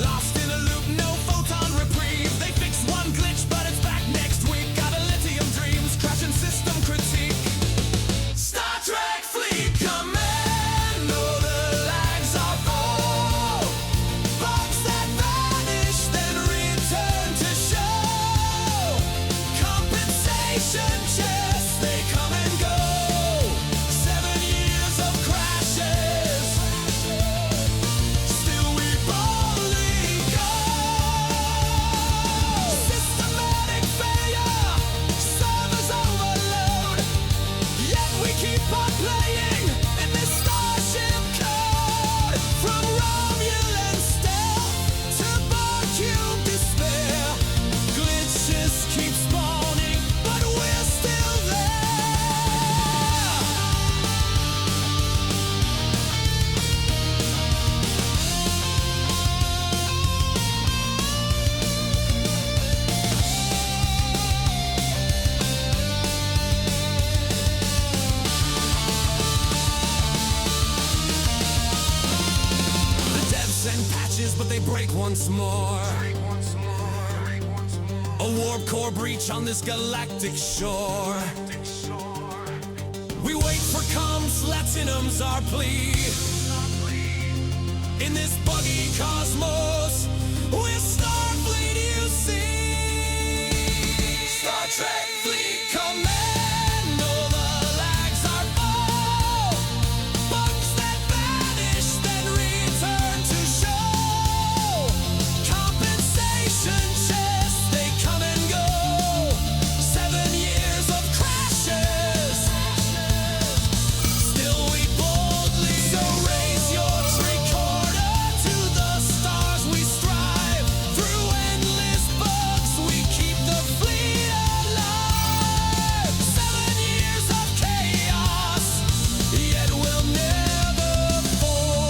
Lost in a loop, no photon reprieve. They fix one glitch, but it's back next week. Got a lithium dreams, crashing system critique. Star Trek Fleet Commando, the lags are full. Bugs that vanish, then return to show. Compensation chests, they come and go. 7 years of crashes, still we boldly go. Systematic failure, servers overload. Yet we keep on playing in this starship code. From Romulan stealth to Bar-cube despair, glitches keep spawning, but we're still there. The devs send patches, but they break once more. A warp core breach on this galactic shore. We wait for comms, Latinum's our plea. In this buggy cosmos, we're Starfleet, you see. Star Trek Fleet Commando, the lags are full. Bugs that vanish, then return to show. Compensation chests, they come and go. 7 years of crashes, still we boldly. So raise your tricorder to the stars, we strive. Through endless bugs, we keep the fleet alive. 7 years of chaos, yet we'll never fall.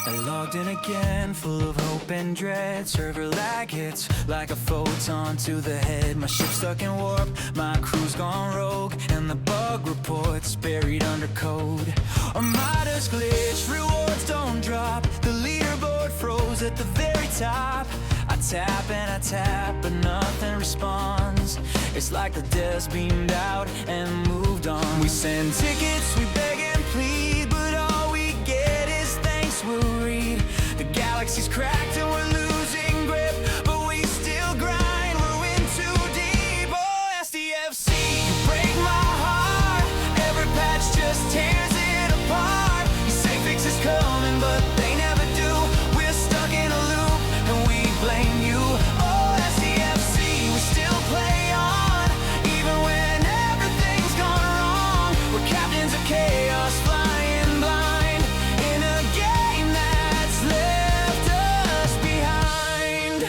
I logged in again, full of hope and dread. Server lag hits like a photon to the head. My ship's stuck in warp, my crew's gone rogue, and the bug report's buried under code. Armada's glitch, rewards don't drop. The leaderboard froze at the very top. I tap and I tap, but nothing responds. It's like the devs beamed out and moved on. We send tickets, we beg and plead, but all we get is thanks we'll read. The galaxy's cracked and we're losing grip, but we still grind, we're in too deep. Oh, SDFC, you break my heart. Every patch just tears it apart. You say fixes coming, but they never do. We're stuck in a loop and we blame you. Oh, SDFC, we still play on, even when everything's gone wrong. We're captains of chaos, flying blind in a game that's left us behind.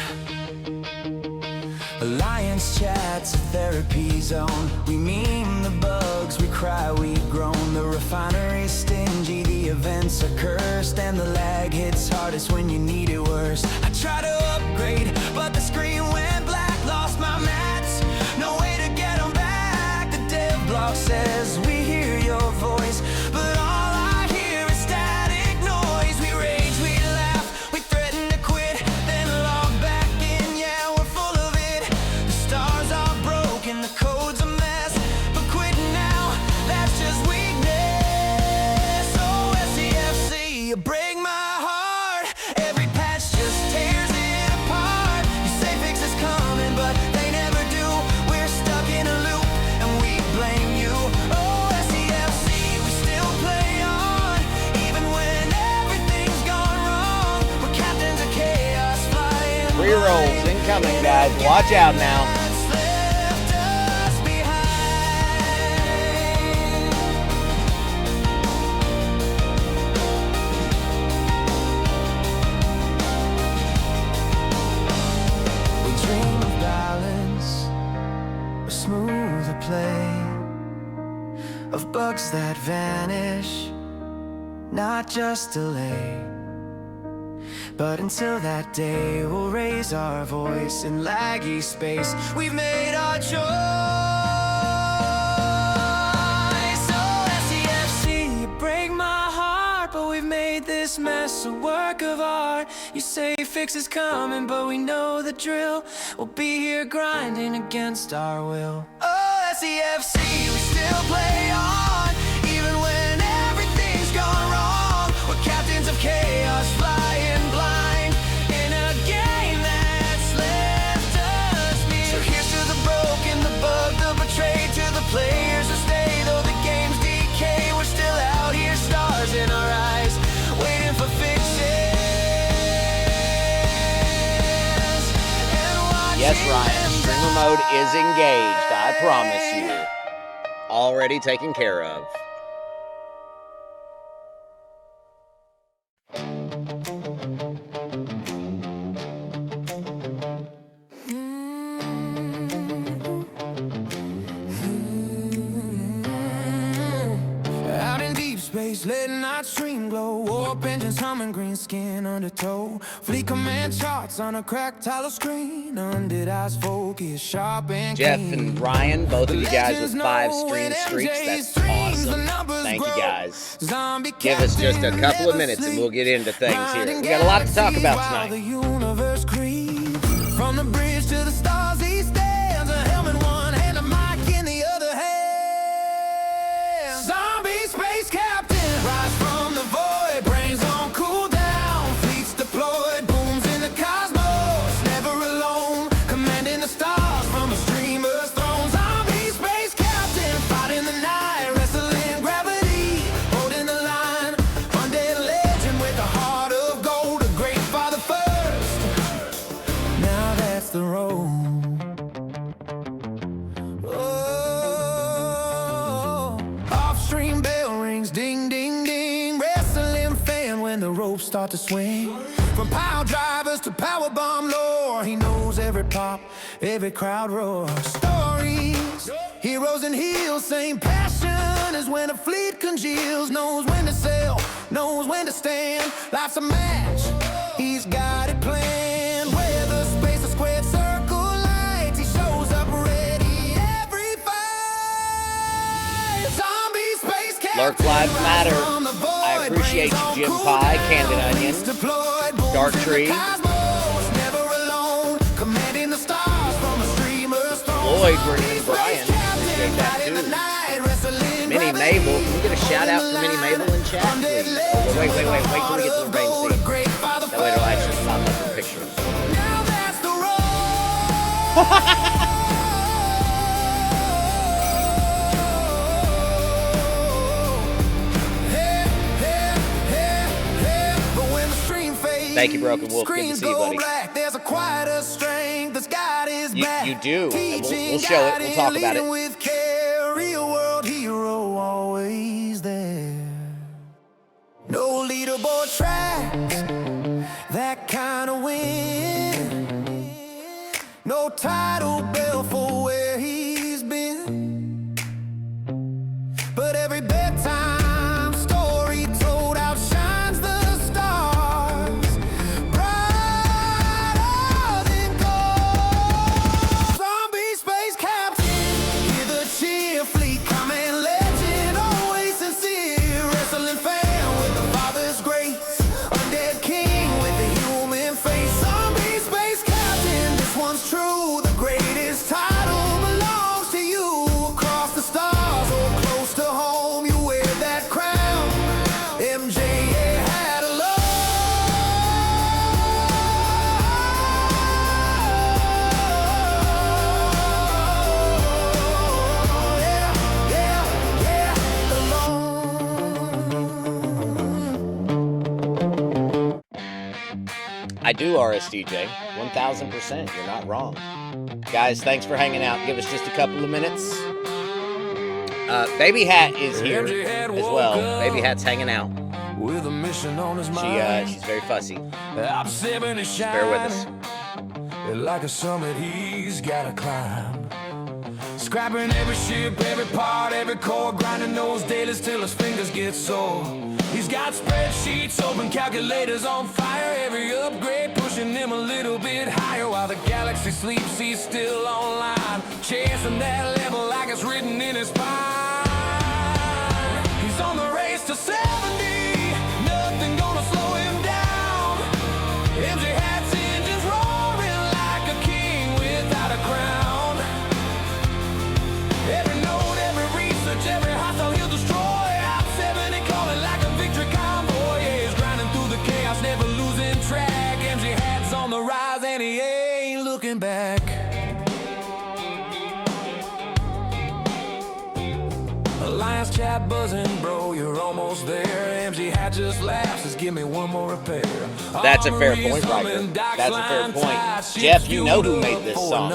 Alliance chat's a therapy zone. We meme the bugs, we cry, we groan. The refinery's stingy, the events are cursed, and the lag hits hardest when you need it worst. I try to upgrade, but the screen went black. Lost my mats, no way to get them back. The dev block says we hear your voice, but all I hear is static noise. We rage, we laugh, we threaten to quit, then log back in. Yeah, we're full of it. The stars are broken, the code's a mess, but quitting now, that's just weakness. Oh, SCFC, you break my heart. Every patch just tears it apart. You say fixes coming, but they never do. We're stuck in a loop and we blame you. Oh, SCFC, we still play on, even when everything's gone wrong. We're captains of chaos, flying Rerolls incoming, guys. Watch out now. that's left us behind. We dream of balance, a smoother play, of bugs that vanish, not just delay. But until that day, we'll raise our voice in laggy space. We've made our choice. Oh, SEFC, you break my heart, but we've made this mess a work of art. You say fix is coming, but we know the drill. We'll be here grinding against our will. Oh, SEFC, we still play on, even when everything's gone wrong. We're captains of chaos, flying blind in a game that's left us near. So here's to the broken, the bugged, the betrayed, to the players who stay. Though the game's decay, we're still out here, stars in our eyes, waiting for fixes. Yes, Ryan, streamer mode is engaged, I promise you. Already taken care of. Out in deep space, late night stream glow, warp engines humming, green skin undertow. Fleet command charts on a cracked tile screen, undead eyes focus, sharp and Jeff clean. and Ryan, both of you guys with 5 stream streaks. That's awesome. Thank you guys. Give us just a couple of minutes and we'll get into things here. We got a lot to talk about tonight. The universe creeps from the bridge to the stars. He stands, a helmet in one hand, a mic in the other hand. Zombie space captain, rise from the void, brains on cooldown, fleets deployed, booms in the cosmos, never alone, commanding the stars from a streamer's throne. Zombie space captain, fighting the night, wrestling gravity, holding the line, undead legend with a heart of gold, a great father first. Now that's the road. Oh, off-stream bell rings, ding, ding, ding. Wrestling fan when the ropes start to swing. From pile drivers to power bomb lore, he knows every pop, every crowd roar. Stories, heroes and heels, same passion as when a fleet congeals. Knows when to sell, knows when to stand. Life's a match, he's got it planned. Whether space or squared circle lights, he shows up ready every fight. Zombie space captain, Lurk Lives Matter. from the void, I appreciate you, brains Jim on Pie, cooldown, Candid Onion, fleets deployed, booms Dark in the Tree. cosmos, never alone, commanding the stars from a streamer's throne. Lloyd, Green, and Zombie Brian. space captain, Appreciate that fighting the too. night, wrestling Minnie gravity, Mabel, can we get a shout out for Minnie Mabel in chat, undead please? legend Oh, wait till we with a get to heart the of rain gold, a scene. great father That way it'll first. actually pop up in pictures. Now that's the road. But when the stream fades, Thank you, Broken Wolf. Good to screens see you, go buddy. black, there's a quieter strength that's got his back. You do, and we'll Teaching, show it. We'll guiding, talk about leading it. with care, real world hero always there. No leaderboard tracks, that kind of win. No title bell for where he's been. But every bedtime story told outshines the stars, brighter than gold. Zombie space captain, hear the cheer, fleet command legend, always sincere. Wrestling fan with the father's grace, undead king with a human face. Zombie space captain, this one's true. The greatest title belongs to you. Across the stars or close to home, you wear that crown. MJ had a love. Yeah, yeah, yeah, alone. I do, RSDJ. 1000%. You're not wrong. Guys, thanks for hanging out. Give us just a couple of minutes. Baby Hat is here as well. Baby Hat's hanging out. With a mission on his mind. She's very fussy. Ops67 Bear with us. like a summit he's gotta climb. Scrapping every ship, every part, every core, grinding those dailies till his fingers get sore. He's got spreadsheets open, calculators on fire. Every upgrade pushing him a little bit higher. While the galaxy sleeps, he's still online, chasing that level like it's written in his spine. He's on the race to 70, nothing gonna slow him down. MJ hats, engines roaring like a king without a crown. Every note, every research, every hostile he'll destroy. Ops7 calling like a victory convoy. Yeah, he's grinding through the chaos, never losing track. MJ hats on the rise and he ain't looking back. Alliance chat buzzing, bro, you're almost there. MG hat just laughs, just give me one more repair. That's a fair point, Riker. That's a fair point. Jeff, you know who made this song.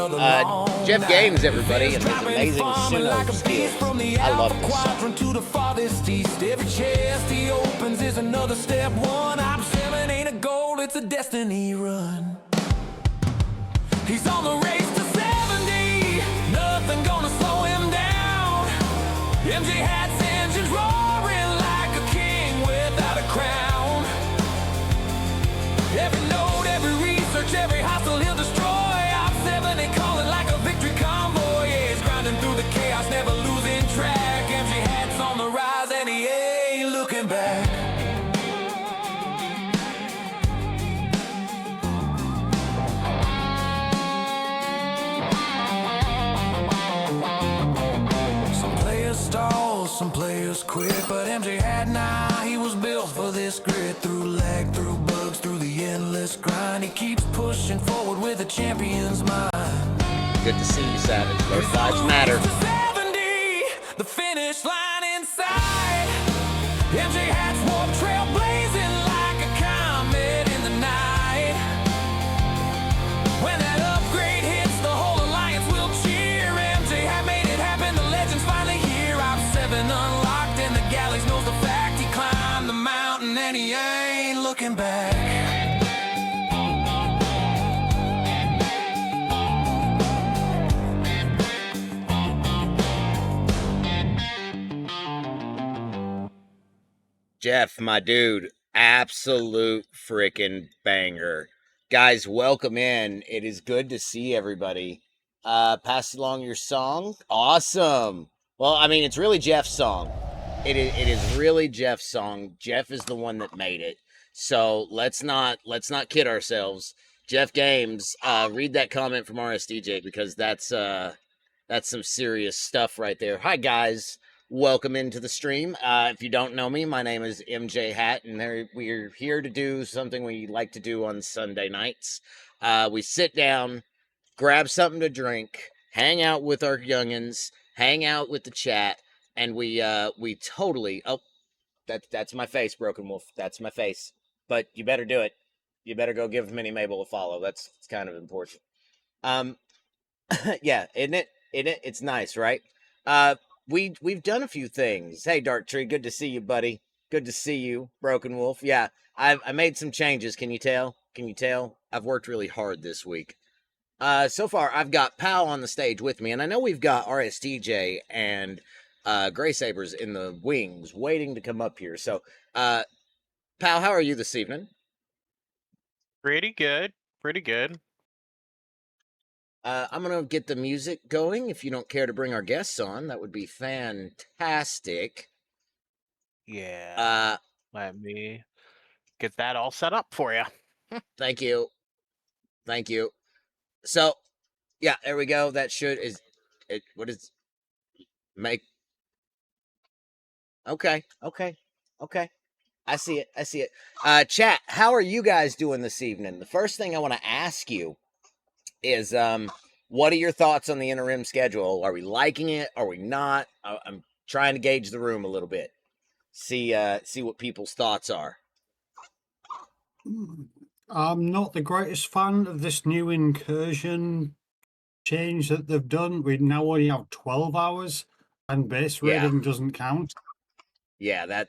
Jeff Games, everybody, and his amazing Suno skills. I love this song. To the farthest east, every chest he opens is another step one. Ops7 ain't a goal, it's a destiny run. He's on the race to 70, nothing gonna slow him down. MJ hats, engines roaring like a king without a crown. Every note, every research, every hostile he'll destroy. Ops7 they calling like a victory convoy. Yeah, he's grinding through the chaos, never losing track. MJ hats on the rise and he ain't looking back. Stalls, some players quit, but MJ had he was built for this grit. Through lag, through bugs, through the endless grind, he keeps pushing forward with a champion's mind. Good to see you, Savage. Both lives matter. 70, the finish line in sight. MJ hats warp trail blazing like a comet in the night. When that upgrade hits, the whole alliance will cheer. MJ hat made it happen, the legend's finally here. Ops7 unlocked and the galaxy knows the fact. He climbed the mountain and he ain't looking back. Jeff, my dude, absolute freaking banger. Guys, welcome in. It is good to see everybody. Pass along your song. Awesome. Well, I mean, it's really Jeff's song. It is really Jeff's song. Jeff is the one that made it. So let's not kid ourselves. Jeff Games, read that comment from RSDJ because that's some serious stuff right there. Hi guys. Welcome into the stream. If you don't know me, my name is MJ Hat, and we're here to do something we like to do on Sunday nights. We sit down, grab something to drink, hang out with our youngins, hang out with the chat, and we totally. Oh, that's my face, Broken Wolf. That's my face. But you better do it. You better go give Minnie Mabel a follow. It's kind of important. Yeah, isn't it? It's nice, right? We've done a few things. Hey, Dark Tree, good to see you, buddy. Good to see you, Broken Wolf. Yeah, I made some changes. Can you tell? Can you tell? I've worked really hard this week. So far, I've got Pal on the stage with me, and I know we've got RSTJ and Gray Sabers in the wings waiting to come up here. So, Pal, how are you this evening? Pretty good. Pretty good. I'm going to get the music going. If you don't care to bring our guests on, that would be fantastic. Yeah. Let me get that all set up for you. Thank you. Thank you. So, yeah, there we go. That what is, make, okay. I see it. Chat, how are you guys doing this evening? The first thing I want to ask you is, what are your thoughts on the interim schedule? Are we liking it? Are we not? I'm trying to gauge the room a little bit. See what people's thoughts are. I'm not the greatest fan of this new incursion change that they've done. We now only have 12 hours and base rating doesn't count. Yeah,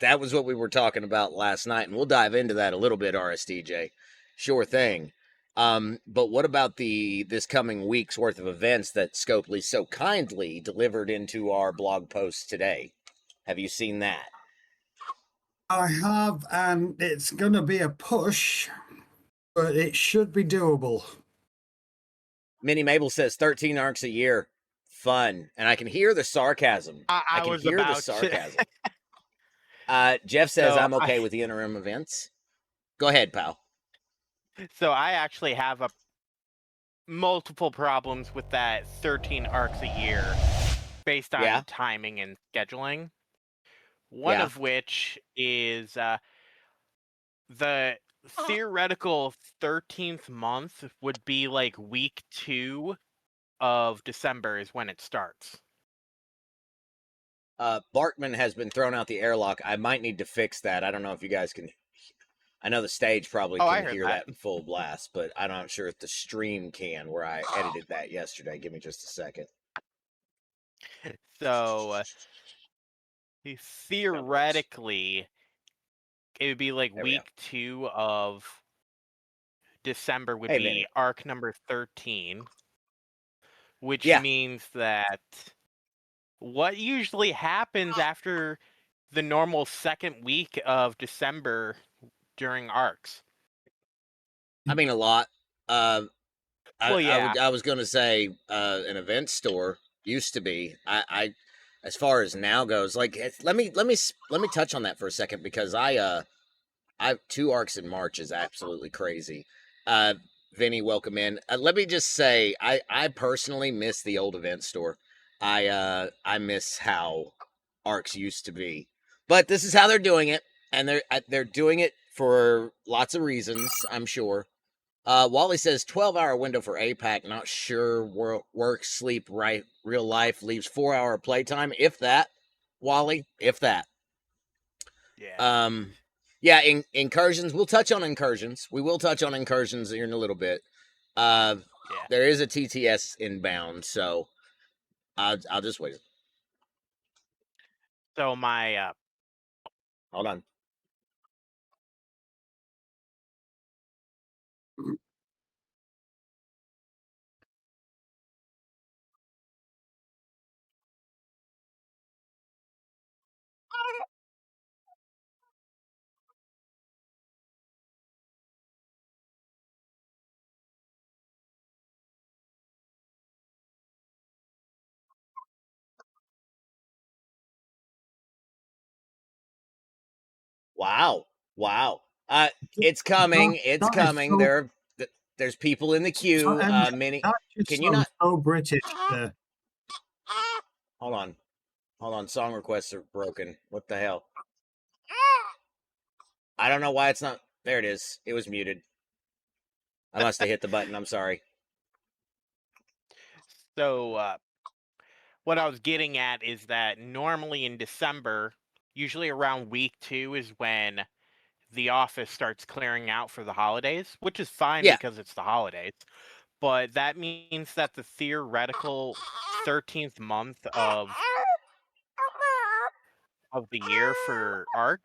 that was what we were talking about last night, and we'll dive into that a little bit, RSDJ. Sure thing. But what about this coming week's worth of events that Scopely so kindly delivered into our blog post today? Have you seen that? I have, and it's going to be a push, but it should be doable. Minnie Mabel says 13 arcs a year. Fun. And I can hear the sarcasm. I I can was hear the about to. sarcasm. Jeff says So I'm okay with the interim events. Go ahead, pal. So I actually have multiple problems with that 13 arcs a year based on Yeah. timing and scheduling. One Yeah. of which is the theoretical 13th month would be like week 2 of December is when it starts. Barkman has been thrown out the airlock. I might need to fix that. I don't know if you guys can. I know the stage probably Oh, I can heard hear that. that in full blast, but I'm not sure if the stream can, where I edited that yesterday. Give me just a second. So theoretically, it would be like There we go. week 2 of December would Hey, be Vinny. arc number 13, which Yeah. means that what usually happens after the normal second week of December during arcs? I mean, a lot. Well, yeah. I was gonna say an event store used to be. As far as now goes, like let me touch on that for a second because I have 2 arcs in March is absolutely crazy. Vinny, welcome in. Let me just say I personally miss the old event store. I miss how arcs used to be, but this is how they're doing it, and they're doing it for lots of reasons, I'm sure. Wally says 12-hour window for APAC. Not sure work, sleep, right, real life leaves 4-hour playtime, if that. Wally, if that. Yeah. Yeah, incursions. We'll touch on incursions. We will touch on incursions here in a little bit. Uh, Yeah. there is a TTS inbound, so I'll just wait. So my Hold on. Wow, wow. It's coming. It's That is coming. so. There's people in the So, queue. MJ, Many. that just Can you sounds not? so British. Hold on. Hold on. Song requests are broken. What the hell? I don't know why it's not. There it is. It was muted. I must have hit the button. I'm sorry. so what I was getting at is that normally in December, usually around week 2 is when the office starts clearing out for the holidays, which is fine Yeah. because it's the holidays. But that means that the theoretical 13th month of the year for arc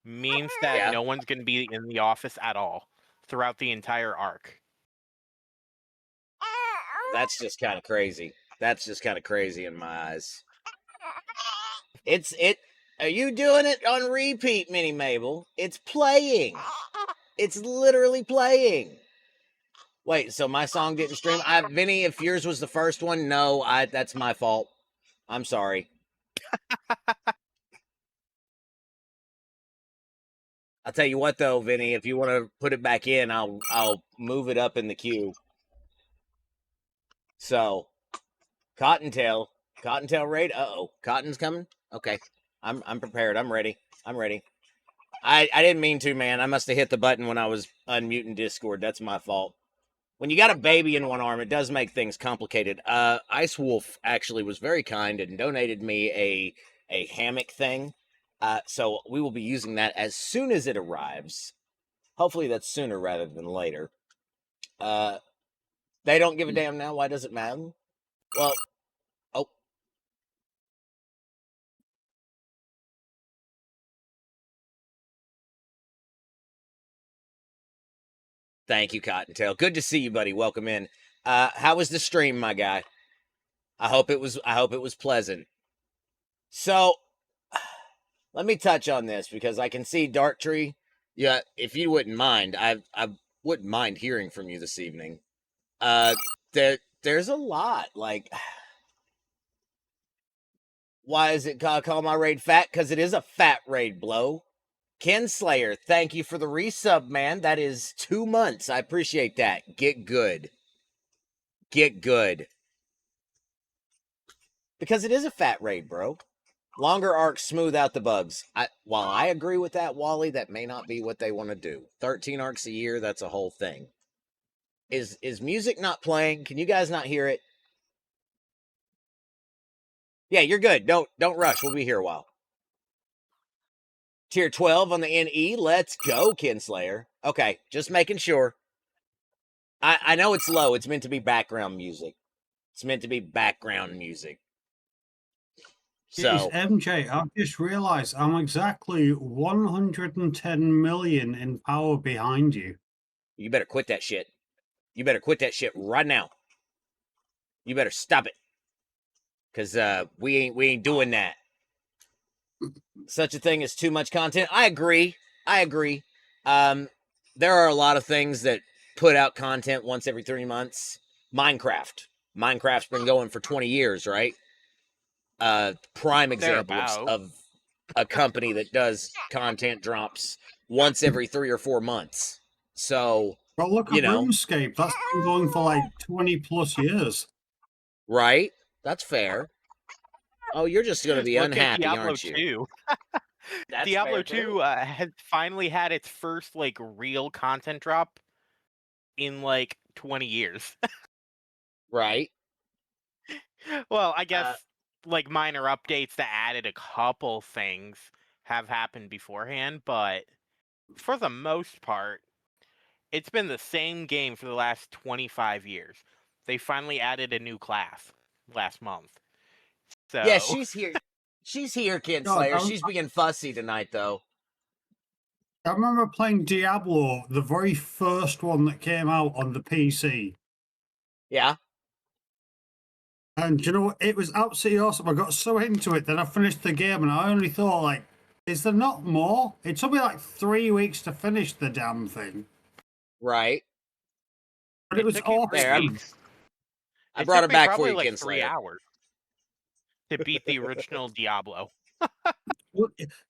means that Yeah. no one's going to be in the office at all throughout the entire arc. That's just kind of crazy. That's just kind of crazy in my eyes. It's it. Are you doing it on repeat, Minnie Mabel? It's playing. It's literally playing. Wait, so my song didn't stream? Vinny, if yours was the first one, no, that's my fault. I'm sorry. I'll tell you what though, Vinny, if you want to put it back in, I'll move it up in the queue. So, Cottontail raid. Uh-oh. Cotton's coming? Okay. I'm prepared. I'm ready. I'm ready. I didn't mean to, man. I must have hit the button when I was unmuting Discord. That's my fault. When you got a baby in one arm, it does make things complicated. Ice Wolf actually was very kind and donated me a hammock thing. So we will be using that as soon as it arrives. Hopefully that's sooner rather than later. They don't give a damn now. Why does it matter? Well, oh. Thank you, Cottontail. Good to see you, buddy. Welcome in. How was the stream, my guy? I hope it was pleasant. So let me touch on this because I can see Darktree. Yeah, if you wouldn't mind, I wouldn't mind hearing from you this evening. There's a lot. Like, why is it call my raid fat? Because it is a fat raid, blow. Kinslayer, thank you for the resub, man. That is 2 months. I appreciate that. Get good. Get good. Because it is a fat raid, bro. Longer arcs smooth out the bugs. While I agree with that, Wally, that may not be what they want to do. 13 arcs a year, that's a whole thing. Is music not playing? Can you guys not hear it? Yeah, you're good. Don't rush. We'll be here a while. Tier 12 on the NE. Let's go, Kinslayer. Okay, just making sure. I know it's low. It's meant to be background music. It's meant to be background music. So, MJ, I've just realized I'm exactly 110 million in power behind you. you better quit that shit. You better quit that shit right now. You better stop it. Cause we ain't doing that. Such a thing as too much content. I agree. There are a lot of things that put out content once every 3 months. Minecraft's been going for 20 years, right? Prime example of a company that does content drops once every 3 or 4 months. So, but look at RuneScape. That's been going for like 20 plus years. Right? That's fair. Oh, you're just going to be unhappy, Diablo aren't you? 2. That's Diablo 2 has finally had its first like real content drop in like 20 years. Right. Well, I guess like minor updates that added a couple things have happened beforehand, but for the most part, it's been the same game for the last 25 years. They finally added a new class last month. So yeah, she's here. She's here, Kinslayer. God, She's being fussy tonight, though. I remember playing Diablo, the very first one that came out on the PC. Yeah. And you know what? It was absolutely awesome. I got so into it that I finished the game and I only thought, like, is there not more? It took me like 3 weeks to finish the damn thing. Right. But it was awesome. There, I brought it back for you, like Kinslayer. 3 hours to beat the original Diablo.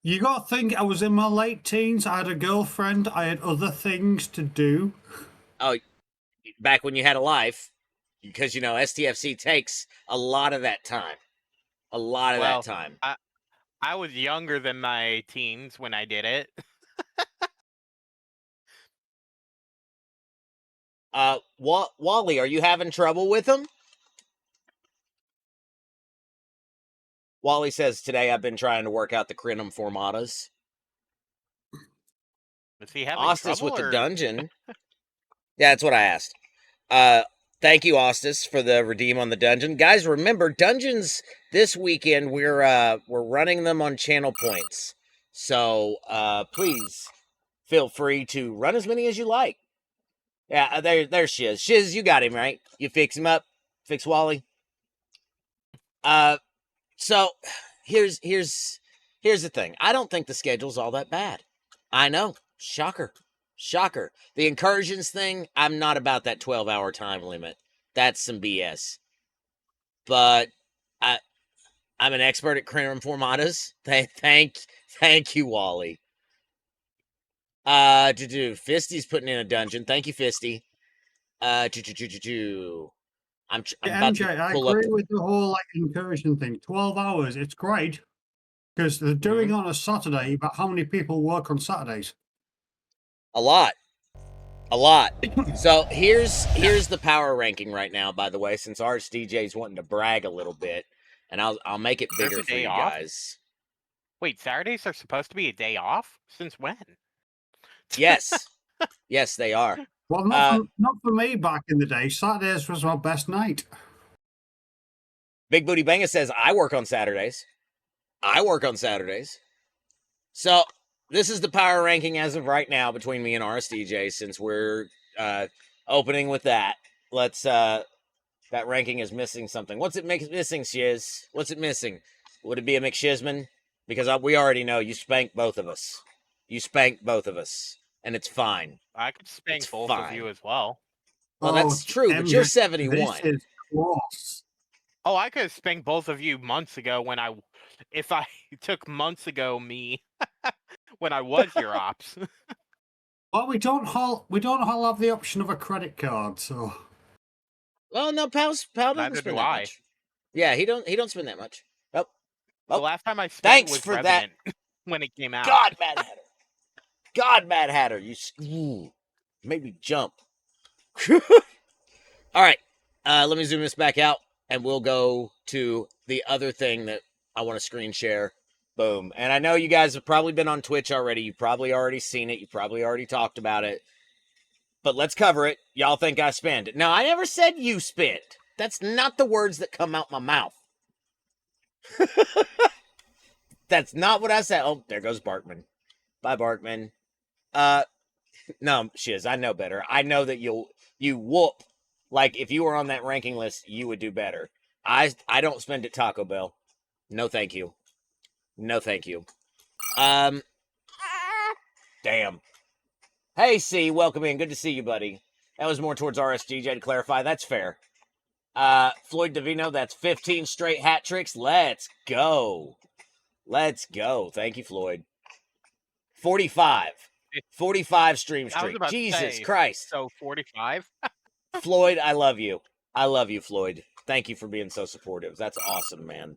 You got to think, I was in my late teens. I had a girlfriend. I had other things to do. Oh, back when you had a life, because you know STFC takes a lot of that time. A lot of that time. I was younger than my teens when I did it. Wally, are you having trouble with him? Wally says, today I've been trying to work out the Crinum formatas. Is he having Ostis trouble, with the dungeon. Yeah, that's what I asked. Thank you, Ostis, for the redeem on the dungeon. Guys, remember, dungeons this weekend, we're running them on channel points. So please feel free to run as many as you like. Yeah, there's Shiz. Shiz, you got him, right? You fix him up? Fix Wally? So here's the thing. I don't think the schedule's all that bad. I know. Shocker. The incursions thing, I'm not about that 12-hour time limit. That's some BS. But I'm an expert at Crinum formatas. Thank you, Wally. Fisty's putting in a dungeon. Thank you, Fisty. I'm about MJ, to I pull agree up. with the whole like incursion thing. 12 hours, it's great because they're doing on a Saturday, but how many people work on Saturdays? A lot. So here's the power ranking right now, by the way, since ours DJ's wanting to brag a little bit, and I'll make it bigger for you guys. Wait, Saturdays are supposed to be a day off? Since when? Yes. Yes, they are. Well, not for me back in the day. Saturdays was my best night. Big Booty Banga says, I work on Saturdays. So this is the power ranking as of right now between me and RSDJ, since we're opening with that. Let's that ranking is missing something. What's it missing, Shiz? What's it missing? Would it be a McShizman? because we already know you spanked both of us. You spanked both of us, and it's fine. I could spank It's both of fine. you as well. Well, that's true, but you're MJ, 71. This is close. Oh, I could have spanked both of you months ago if I took months ago me when I was your ops. Well, we don't all have the option of a credit card, so Well, no, Pal doesn't Neither spend do that I. much. Yeah, he don't spend that much. Oh, The oh, last time I spent thanks was for that. Revenant when it came out. God, Mad Hatter. God, Mad Hatter, you made me jump. All right, let me zoom this back out, and we'll go to the other thing that I want to screen share. Boom. And I know you guys have probably been on Twitch already. You've probably already seen it. You probably already talked about it. But let's cover it. Y'all think I spend. Now, I never said you spend. That's not the words that come out my mouth. That's not what I said. Oh, there goes Barkman. Bye, Barkman. No, Shiz, I know better. I know that you whoop. Like, if you were on that ranking list, you would do better. I don't spend at Taco Bell. No, thank you. No, thank you. Damn. Hey, C, welcome in. Good to see you, buddy. That was more towards RSGJ to clarify. That's fair. Floyd Davino, that's 15 straight hat tricks. Let's go. Let's go. Thank you, Floyd. 45. 45 stream I was streak. about to Jesus say, Christ. So 45? Floyd, I love you. I love you, Floyd. Thank you for being so supportive. That's awesome, man.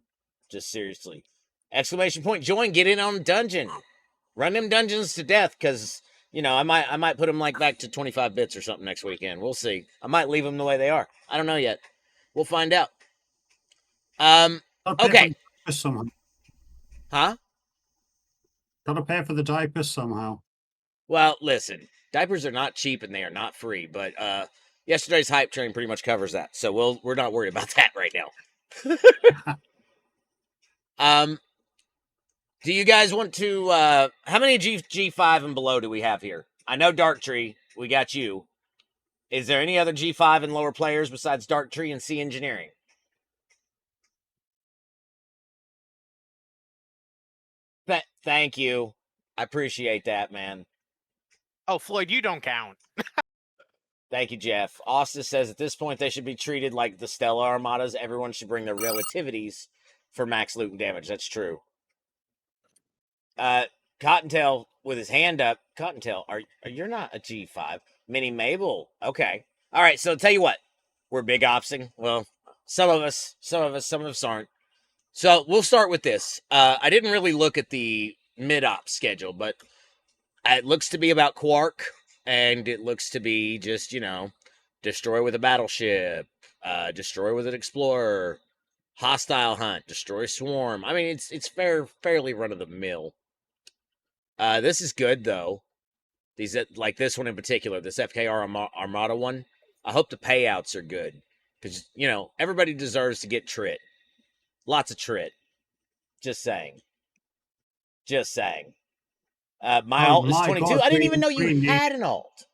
Just seriously. Exclamation point. Join. Get in on dungeon. Run them dungeons to death, because, you know, I might put them like back to 25 bits or something next weekend. We'll see. I might leave them the way they are. I don't know yet. We'll find out. Okay. Somehow. Huh? Gotta pay for the diapers somehow. Well, listen. Diapers are not cheap and they are not free, but yesterday's hype train pretty much covers that. So we're not worried about that right now. Do you guys want to how many G5 and below do we have here? I know Dark Tree, we got you. Is there any other G5 and lower players besides Dark Tree and C Engineering? Thank you. I appreciate that, man. Oh, Floyd, you don't count. Thank you, Jeff. Austin says at this point they should be treated like the Stellar Armadas. Everyone should bring their relativities for max loot and damage. That's true. Cottontail with his hand up. Cottontail, you're not a G5. Mini Mabel. Okay. All right, so tell you what. We're big opsing. Well, some of us aren't. So we'll start with this. I didn't really look at the mid-op schedule, but it looks to be about Quark, and it looks to be just, you know, destroy with a battleship, destroy with an explorer, hostile hunt, destroy swarm. I mean, it's fairly run-of-the-mill. This is good, though. These, like this one in particular, this FKR Armada one, I hope the payouts are good. Because, you know, everybody deserves to get trit. Lots of trit. Just saying. Just saying. My alt is 22. God, I didn't even know you had an alt.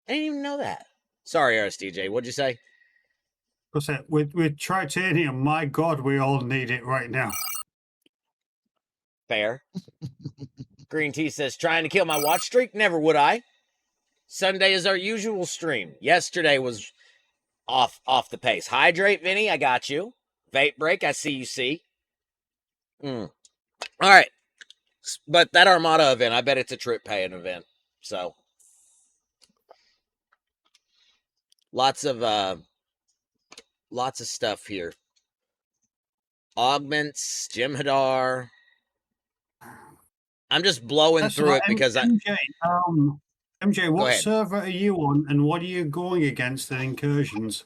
I didn't even know that. Sorry, RSDJ. What'd you say? What's that? With Tritanium, my God, we all need it right now. Fair. Green Tea says, trying to kill my watch streak? Never would I. Sunday is our usual stream. Yesterday was off the pace. Hydrate, Vinny, I got you. Vape break, I see you see. All right. But that Armada event, I bet it's a trip paying event. So lots of stuff here. Augments, Jem'Hadar. I'm just blowing through it because MJ, what ahead. server are you on, and what are you going against in incursions?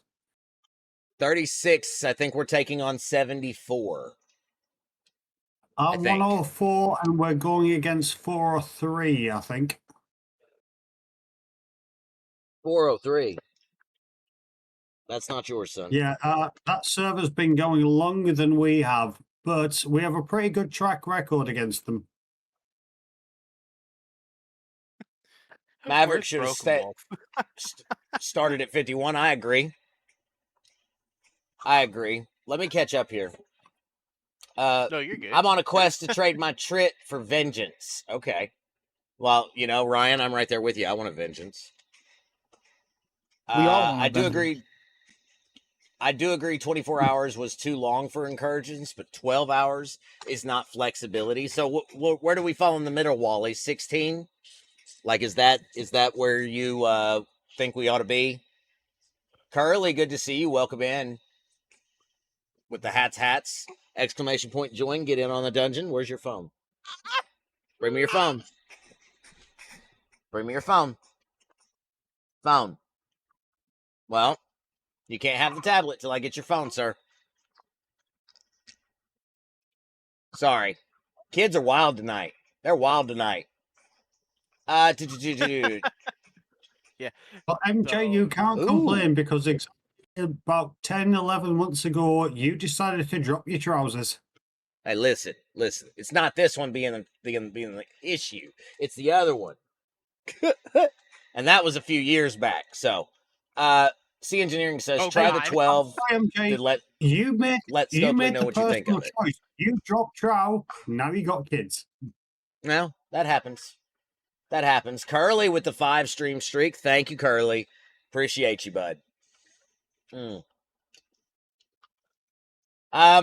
36. I think we're taking on 74. I'm 104, and we're going against 403. I think 403. That's not yours, son. Yeah, that server's been going longer than we have, but we have a pretty good track record against them. Maverick should have started at 51. I agree. Let me catch up here. No, you're good. I'm on a quest to trade my trit for vengeance. Okay. Well, you know, Ryan, I'm right there with you. I want a vengeance. We all want I a do vengeance. agree. I do agree 24 hours was too long for incursions, but 12 hours is not flexibility. So where do we fall in the middle, Wally? 16? Like, is that where you think we ought to be? Curly, good to see you. Welcome in with the hats. Exclamation point join. Get in on the dungeon. Where's your phone? Bring me your phone. Bring me your phone. Phone. Well, you can't have the tablet till I get your phone, sir. Sorry. Kids are wild tonight. They're wild tonight. Yeah. But MJ, you can't Ooh. complain because about 10, 11 months ago, you decided to drop your trousers. Hey, listen. It's not this one being the issue. It's the other one. And that was a few years back. So, C Engineering says Oh, try God. the 12 MJ, to let you made Stokely know the what you think personal of it. choice. You dropped trow, now you got kids. No, that happens. That happens. Curly with the 5 stream streak. Thank you, Curly. Appreciate you, bud. Yeah,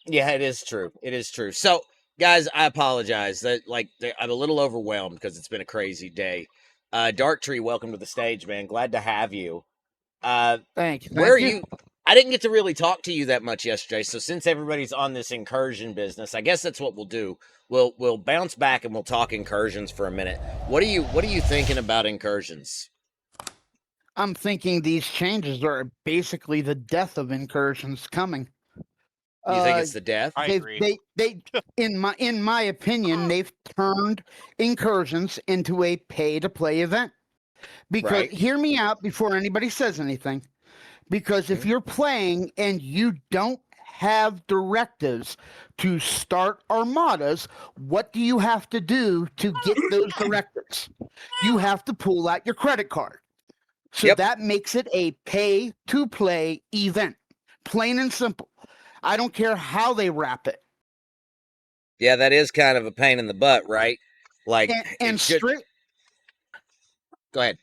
it is true. It is true. So, guys, I apologize. I'm a little overwhelmed because it's been a crazy day. Dark Tree, welcome to the stage, man. Glad to have you. Thank you. Where are you? I didn't get to really talk to you that much yesterday. So since everybody's on this incursion business, I guess that's what we'll do. We'll bounce back and we'll talk incursions for a minute. What are you thinking about incursions? I'm thinking these changes are basically the death of incursions coming. You think it's the death? I agree. They in my opinion, they've turned incursions into a pay to play event. Because Right. hear me out before anybody says anything. Because if you're playing and you don't have directives to start armadas, what do you have to do to get those directives? You have to pull out your credit card. So that makes it a pay to play event. Plain and simple. I don't care how they wrap it. Yeah, that is kind of a pain in the butt, right? Like, Go ahead.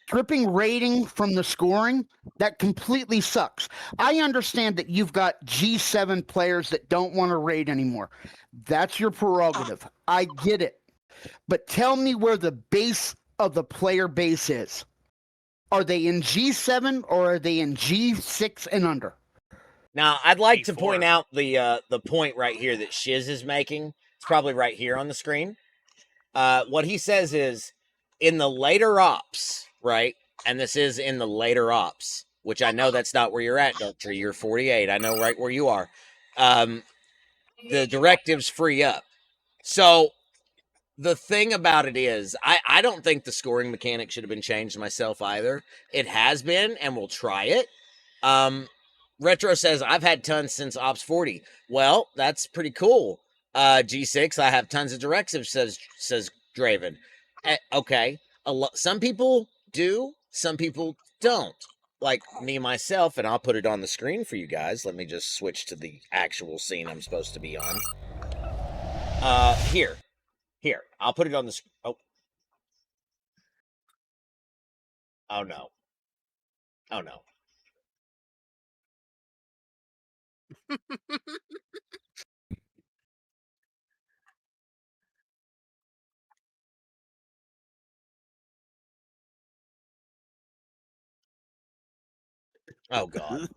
Stripping rating from the scoring, that completely sucks. I understand that you've got G7 players that don't want to raid anymore. That's your prerogative. I get it. But tell me where the base of the player base is. Are they in G7 or are they in G6 and under? Now, I'd like to G4. point out the point right here that Shiz is making. It's probably right here on the screen. What he says is, in the later ops, right? And this is in the later ops, which I know that's not where you're at, Dark Tree. You're 48. I know right where you are. The directives free up. So the thing about it is, I don't think the scoring mechanic should have been changed myself either. It has been, and we'll try it. Retro says, I've had tons since Ops 40. Well, that's pretty cool. G6, I have tons of directives, says Draven. Okay. Some people do, some people don't. Like me, myself, and I'll put it on the screen for you guys. Let me just switch to the actual scene I'm supposed to be on. Here, I'll put it on the oh no. Oh no. Oh God.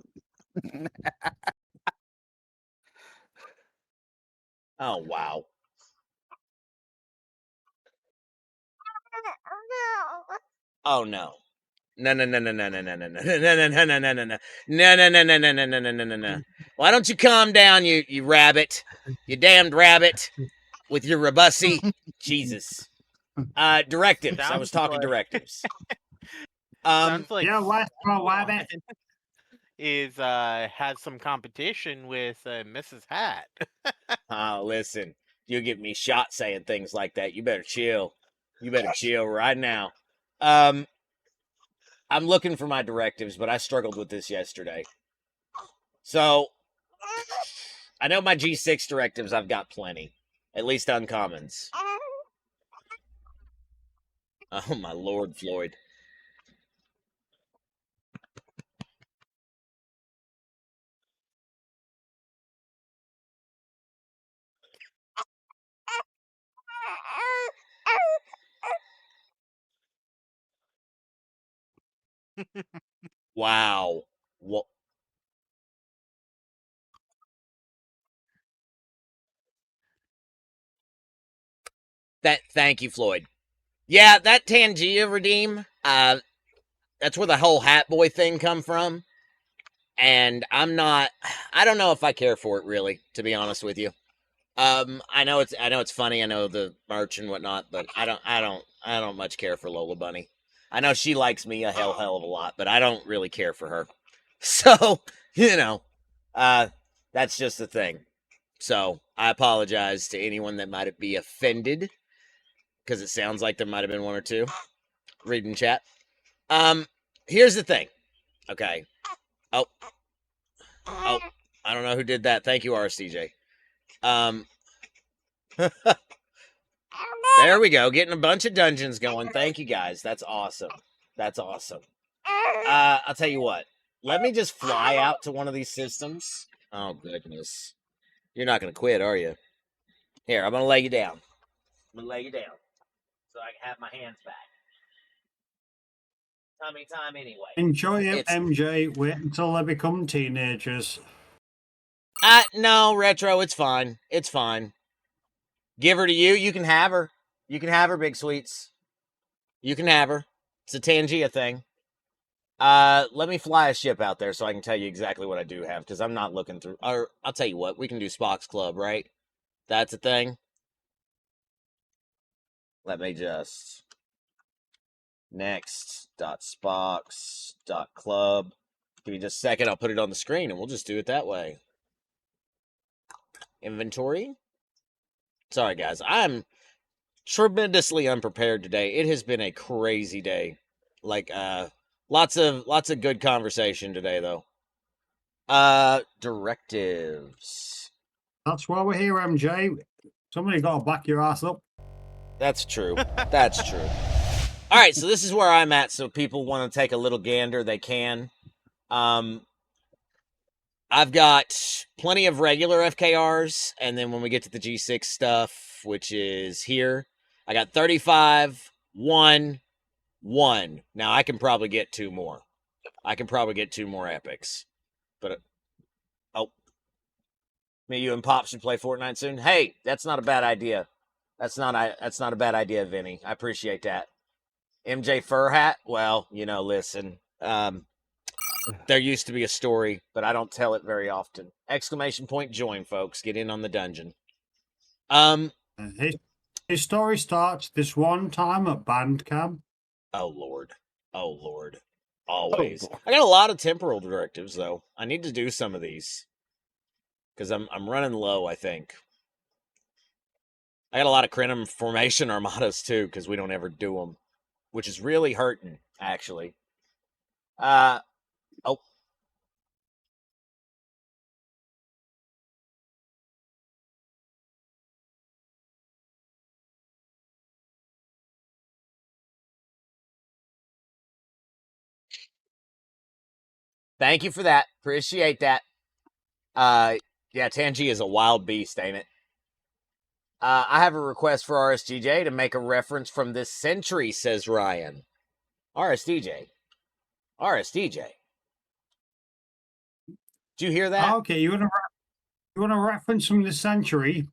Oh wow. Oh no. No. Why don't you calm down, you rabbit? You damned rabbit with your rabussy. Jesus. Directives. I was talking directives. Sounds like Let's go, rabbit. has some competition with Mrs. Hat. Listen, you'll get me shot saying things like that. You better chill. You better chill right now. I'm looking for my directives, but I struggled with this yesterday. So, I know my G6 directives, I've got plenty. At least uncommons. Oh, my Lord, Floyd. Wow. What? Thank you, Floyd. Yeah, that Tangia redeem, that's where the whole Hat Boy thing come from. And I don't know if I care for it really, to be honest with you. I know it's funny, I know the merch and whatnot, but I don't much care for Lola Bunny. I know she likes me a hell of a lot, but I don't really care for her. So, you know, that's just the thing. So I apologize to anyone that might be offended, because it sounds like there might have been one or two reading chat. Here's the thing. Okay. Oh, oh, I don't know who did that. Thank you, RSTJ. There we go. Getting a bunch of dungeons going. Thank you, guys. That's awesome. That's awesome. I'll tell you what. Let me just fly out to one of these systems. Oh, goodness. You're not going to quit, are you? Here, I'm going to lay you down. I'm going to lay you down so I can have my hands back. Tummy time anyway. Enjoy it, MJ. Wait until they become teenagers. No, Retro, it's fine. It's fine. Give her to you. You can have her. You can have her, Big Sweets. You can have her. It's a Tangia thing. Let me fly a ship out there so I can tell you exactly what I do have, because I'm not looking through. Or I'll tell you what, we can do Spock's Club, right? That's a thing. Let me just next.spox.club. Give me just a second. I'll put it on the screen and we'll just do it that way. Inventory. Sorry, guys. I'm tremendously unprepared today. It has been a crazy day. Like, lots of good conversation today, though. Directives. That's why we're here, MJ. Somebody got to back your ass up. That's true. That's true. All right, so this is where I'm at. So people want to take a little gander, they can. I've got plenty of regular FKRs, and then when we get to the G6 stuff, which is here, I got 35, 1, 1. Now I can probably get 2 more. I can probably get 2 more epics. But me, you, and Pop should play Fortnite soon. Hey, that's not a bad idea. That's not a bad idea, Vinny. I appreciate that. MJ Fur Hat. Well, listen. There used to be a story, but I don't tell it very often. Exclamation point join, folks. Get in on the dungeon. His story starts this one time at band camp. Oh Lord. Always. I got a lot of temporal directives though. I need to do some of these because I'm running low. I think I got a lot of Crenum formation armadas too because we don't ever do them, which is really hurting actually. Thank you for that. Appreciate that. Yeah, Tangi is a wild beast, ain't it? I have a request for RSTJ to make a reference from this century, says Ryan. RSTJ. Did you hear that? Okay, you want to reference from this century?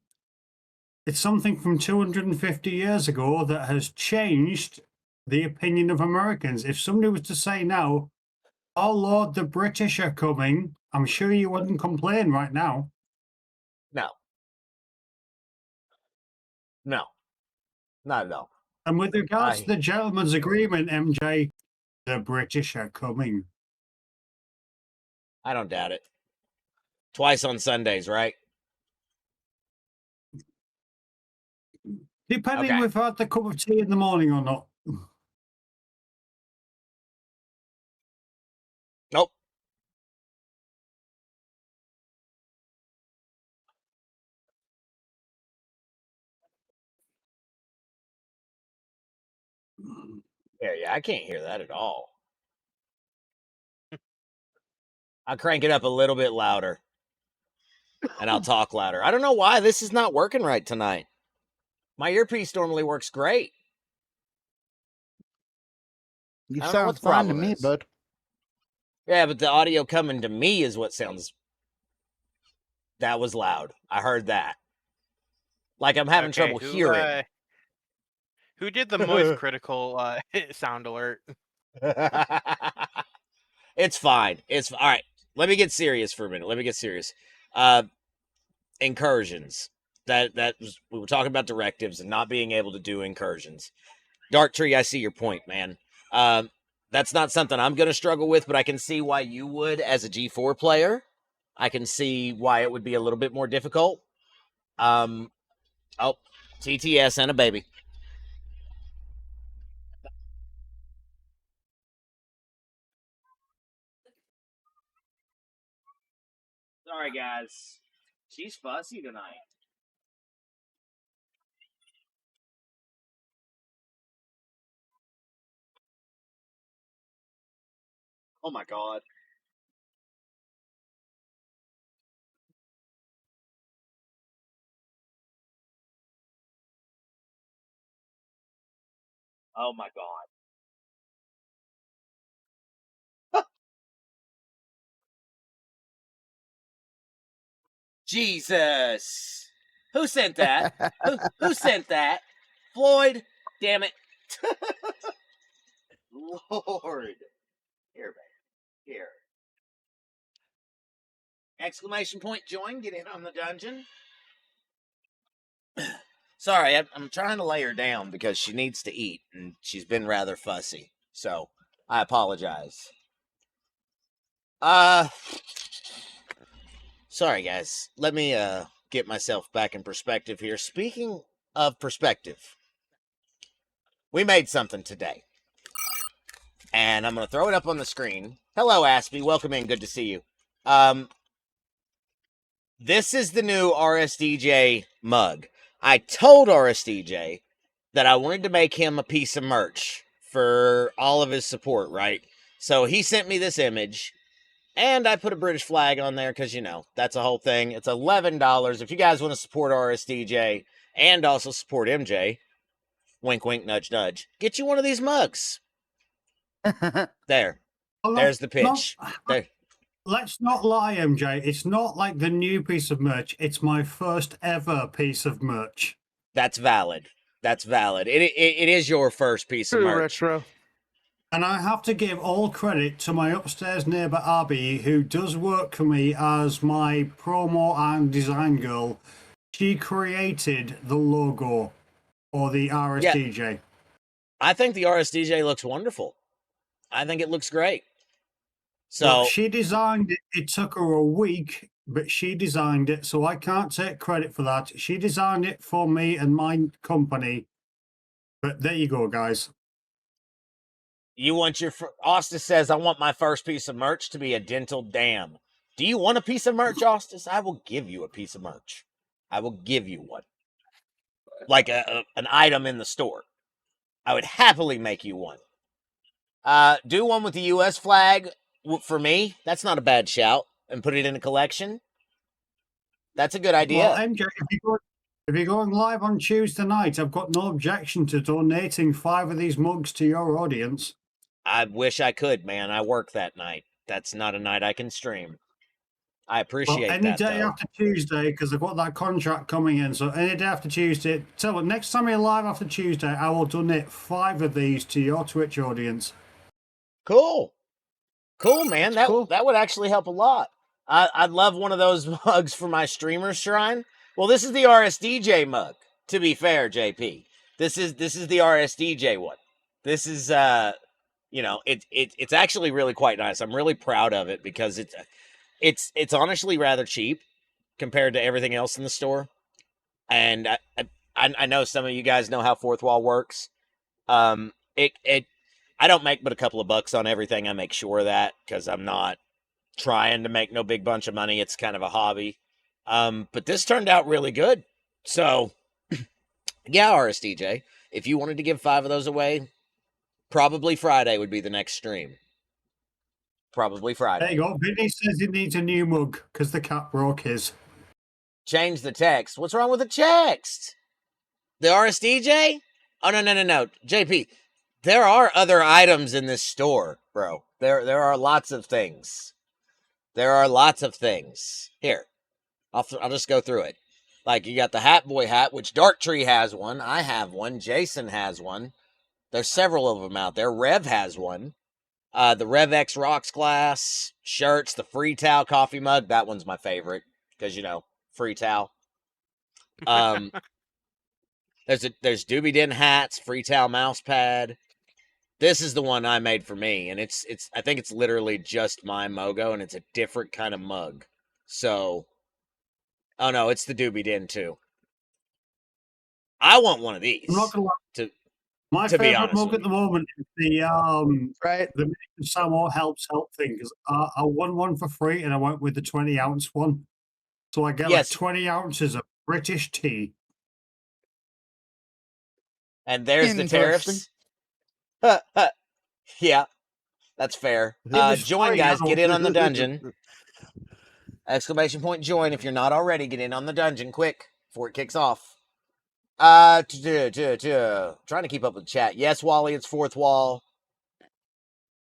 It's something from 250 years ago that has changed the opinion of Americans. If somebody was to say now, "Oh Lord, the British are coming," I'm sure you wouldn't complain right now. No. Not at all. And with regards to the gentleman's agreement, MJ, the British are coming. I don't doubt it. Twice on Sundays, right? Depending if we've had the cup of tea in the morning or not. Nope. Yeah, I can't hear that at all. I'll crank it up a little bit louder. And I'll talk louder. I don't know why this is not working right tonight. My earpiece normally works great. You I don't know what sound the fine to problem me, is. bud. Yeah, but the audio coming to me is what sounds... That was loud. I heard that. Like I'm having Okay, trouble hearing. who did the most critical sound alert? It's fine. It's all right. Let me get serious for a minute. Let me get serious. Incursions. That was, we were talking about directives and not being able to do incursions. Dark Tree, I see your point, man. That's not something I'm going to struggle with, but I can see why you would as a G4 player. I can see why it would be a little bit more difficult. Oh, TTS and a baby. Sorry, guys. She's fussy tonight. Oh my god. Oh my god. Jesus. Who sent that? Who sent that? Floyd. Damn it. Lord. Here, man. Here. Exclamation point join. Get in on the dungeon. Sorry, I'm trying to lay her down because she needs to eat and she's been rather fussy. So I apologize. Sorry guys. Let me get myself back in perspective here. Speaking of perspective, we made something today. And I'm gonna throw it up on the screen. Hello, Aspie. Welcome in. Good to see you. This is the new RSDJ mug. I told RSDJ that I wanted to make him a piece of merch for all of his support, right? So he sent me this image, and I put a British flag on there because, you know, that's a whole thing. It's $11. If you guys want to support RSDJ and also support MJ, wink, wink, nudge, nudge, get you one of these mugs. There. There's the pitch. There. Let's not lie, MJ. It's not like the new piece of merch. It's my first ever piece of merch. That's valid. That's valid. It is your first piece of True, merch. Retro. And I have to give all credit to my upstairs neighbour Abby, who does work for me as my promo and design girl. She created the logo or the RSDJ. I think the RSDJ looks wonderful. I think it looks great. So Look, she designed it. It took her a week, but she designed it, so I can't take credit for that. She designed it for me and my company. But there you go, guys. you want your Austin says, I want my first piece of merch to be a dental dam. Do you want a piece of merch, Austin? I will give you a piece of merch. I will give you one. Like an item in the store. I would happily make you one. Do one with the US flag for me. That's not a bad shout. And put it in a collection. That's a good idea. Well, MJ, if you're going live on Tuesday night, I've got no objection to donating 5 of these mugs to your audience. I wish I could, man. I work that night. That's not a night I can stream. I appreciate Well, any that, day though. after Tuesday, because I've got that contract coming in. So any day after Tuesday. So next time you're live after Tuesday, I will donate 5 of these to your Twitch audience. Cool. Cool, man. That's cool. That would actually help a lot. I'd love one of those mugs for my streamer shrine. Well, this is the RSDJ mug, to be fair, JP. This is the RSDJ one. This is you know, it's actually really quite nice. I'm really proud of it because it's honestly rather cheap compared to everything else in the store. And I know some of you guys know how Fourth Wall works. I don't make but a couple of bucks on everything. I make sure of that because I'm not trying to make no big bunch of money. It's kind of a hobby. But this turned out really good. So, yeah, RSDJ, if you wanted to give 5 of those away, Probably Friday would be the next stream. Probably There Friday. you go. Vinny says he needs a new mug because the cat broke his. Change the text. What's wrong with the text? The RSDJ? Oh, no. JP, there are other items in this store, bro. There are lots of things. There are lots of things. Here, I'll just go through it. Like, you got the Hat Boy hat, which Darktree has one. I have one. Jason has one. There's several of them out there. Rev has one. The Rev X Rocks glass, shirts, the Free Towel coffee mug. That one's my favorite because, Free Towel. There's Doobie Den hats, Free Towel mouse pad. This is the one I made for me, and it's I think it's literally just my Mogo, and it's a different kind of mug. So, oh no, it's the Doobie Den too. I want one of these. I'm not gonna lie. To My to be favorite honest mug with at the moment is the Right? the Samo help thing because I won one for free and I went with the 20-ounce one, so I get Yes. like 20 ounces of British tea. And there's the Interesting. tariffs. Yeah, that's fair. It was Join, free, guys. I Get in on the don't- dungeon. Exclamation point join if you're not already. Get in on the dungeon quick before it kicks off. Trying to keep up with chat. Yes, Wally, it's fourth wall.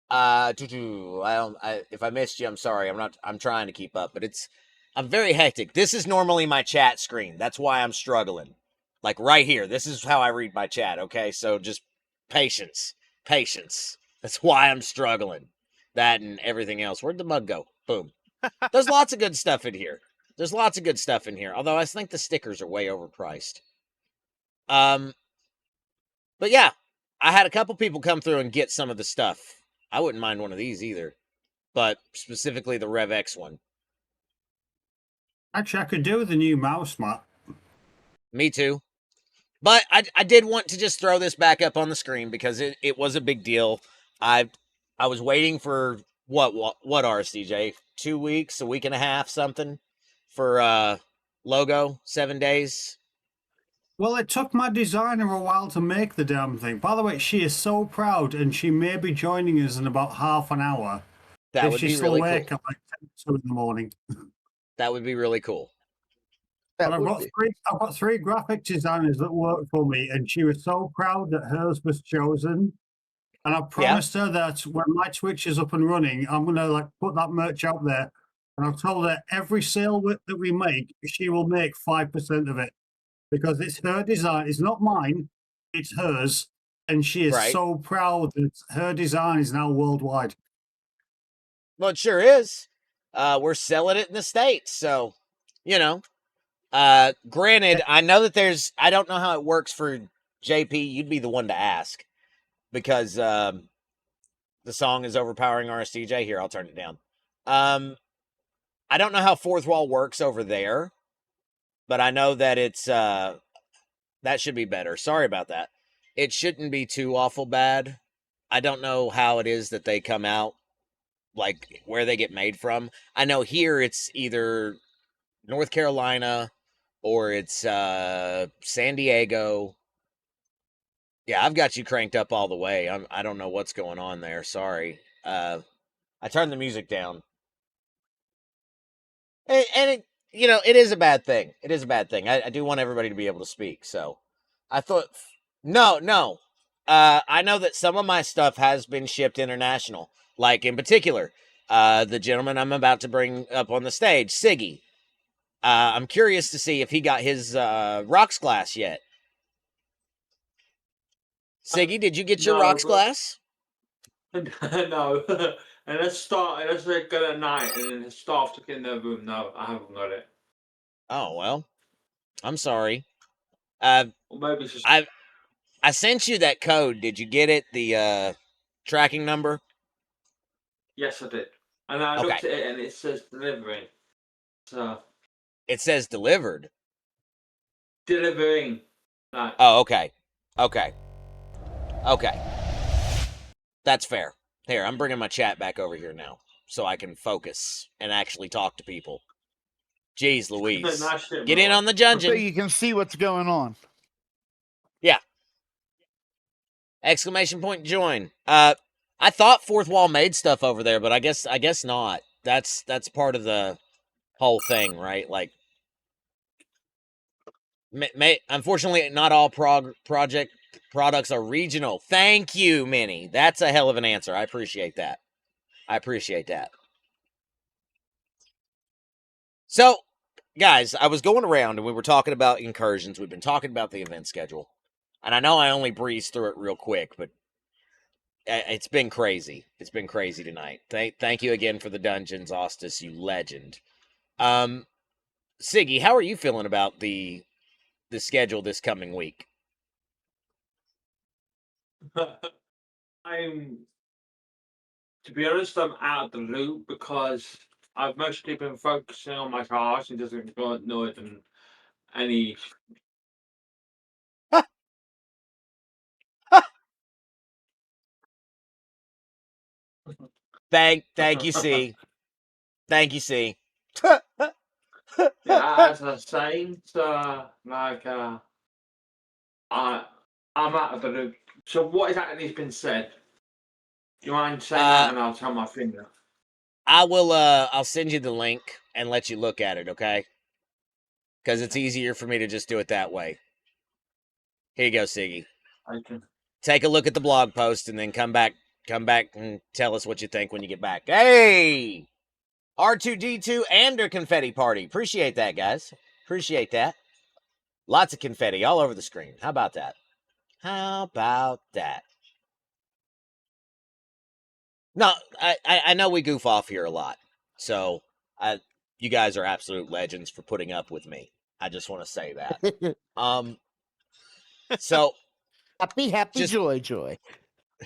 If I missed you, I'm sorry. I'm trying to keep up, but I'm very hectic. This is normally my chat screen. That's why I'm struggling. Like right here. This is how I read my chat, okay? So just patience. That's why I'm struggling. That and everything else. Where'd the mug go? Boom. There's lots of good stuff in here. Although I think the stickers are way overpriced. But yeah, I had a couple people come through and get some of the stuff. I wouldn't mind one of these either, but specifically the Rev X one. Actually, I could do with the new mouse mat. Me too. But I did want to just throw this back up on the screen because it was a big deal. I was waiting for what RSDJ? 2 weeks, a week and a half, something for logo, 7 days. Well, it took my designer a while to make the damn thing. By the way, she is so proud, and she may be joining us in about half an hour. That if would be she's still really awake cool. at like 10 in the morning. That would be really cool. That But I've would got be. three graphic designers that work for me, and she was so proud that hers was chosen. And I promised her that when my Twitch is up and running, I'm gonna like put that merch out there. And I've told her every sale that we make, she will make 5% of it because it's her design. It's not mine, it's hers, and she is Right. so proud that her design is now worldwide. Well, it sure is. We're selling it in the States, so granted, I know that I don't know how it works for JP. You'd be the one to ask because the song is overpowering RSTJ. Here, I'll turn it down. I don't know how fourth wall works over there, but I know that it's that should be better. Sorry about that. It shouldn't be too awful bad. I don't know how it is that they come out, like where they get made from. I know here it's either North Carolina or it's San Diego. Yeah, I've got you cranked up all the way. I don't know what's going on there. Sorry. I turned the music down. And it, it is a bad thing. It is a bad thing. I do want everybody to be able to speak. So I thought, no. I know that some of my stuff has been shipped international. Like in particular, the gentleman I'm about to bring up on the stage, Siggy. I'm curious to see if he got his rocks glass yet. Siggy, did you get your No, rocks but- glass? No, and let's go at night, and then the staff took it in their room. No, I haven't got it. Oh well, I'm sorry. Or maybe it's just I sent you that code. Did you get it? The tracking number. yes, I did, and I looked at it, and it says delivering. So It says delivered. delivering. No, Oh, okay. That's fair. Here, I'm bringing my chat back over here now so I can focus and actually talk to people. Jeez Louise. Nice shit, Get in bro. on the So dungeon. you can see what's going on. Exclamation point join. I thought Fourth Wall made stuff over there, but I guess not. That's part of the whole thing, right? Like, unfortunately, not all project products are regional. Thank you, Minnie. That's a hell of an answer. I appreciate that. So, guys, I was going around and we were talking about incursions. We've been talking about the event schedule. And I know I only breezed through it real quick, but it's been crazy. It's been crazy tonight. Thank you again for the dungeons, Ostis, you legend. Siggy, how are you feeling about the schedule this coming week? To be honest, I'm out of the loop because I've mostly been focusing on my cars and doesn't know it and any. Thank you, C. Thank you, C. Yeah, as I was saying, like, I'm out of the loop. So what exactly has been said? Do you mind saying that and I'll tell my finger? I will. I'll send you the link and let you look at it, okay? Because it's easier for me to just do it that way. Here you go, Siggy. Okay. Take a look at the blog post and then come back and tell us what you think when you get back. Hey, R2D2 and a confetti party. Appreciate that, guys. Appreciate that. Lots of confetti all over the screen. How about that? No, I know we goof off here a lot. So you guys are absolute legends for putting up with me. I just want to say that. So happy, just, joy.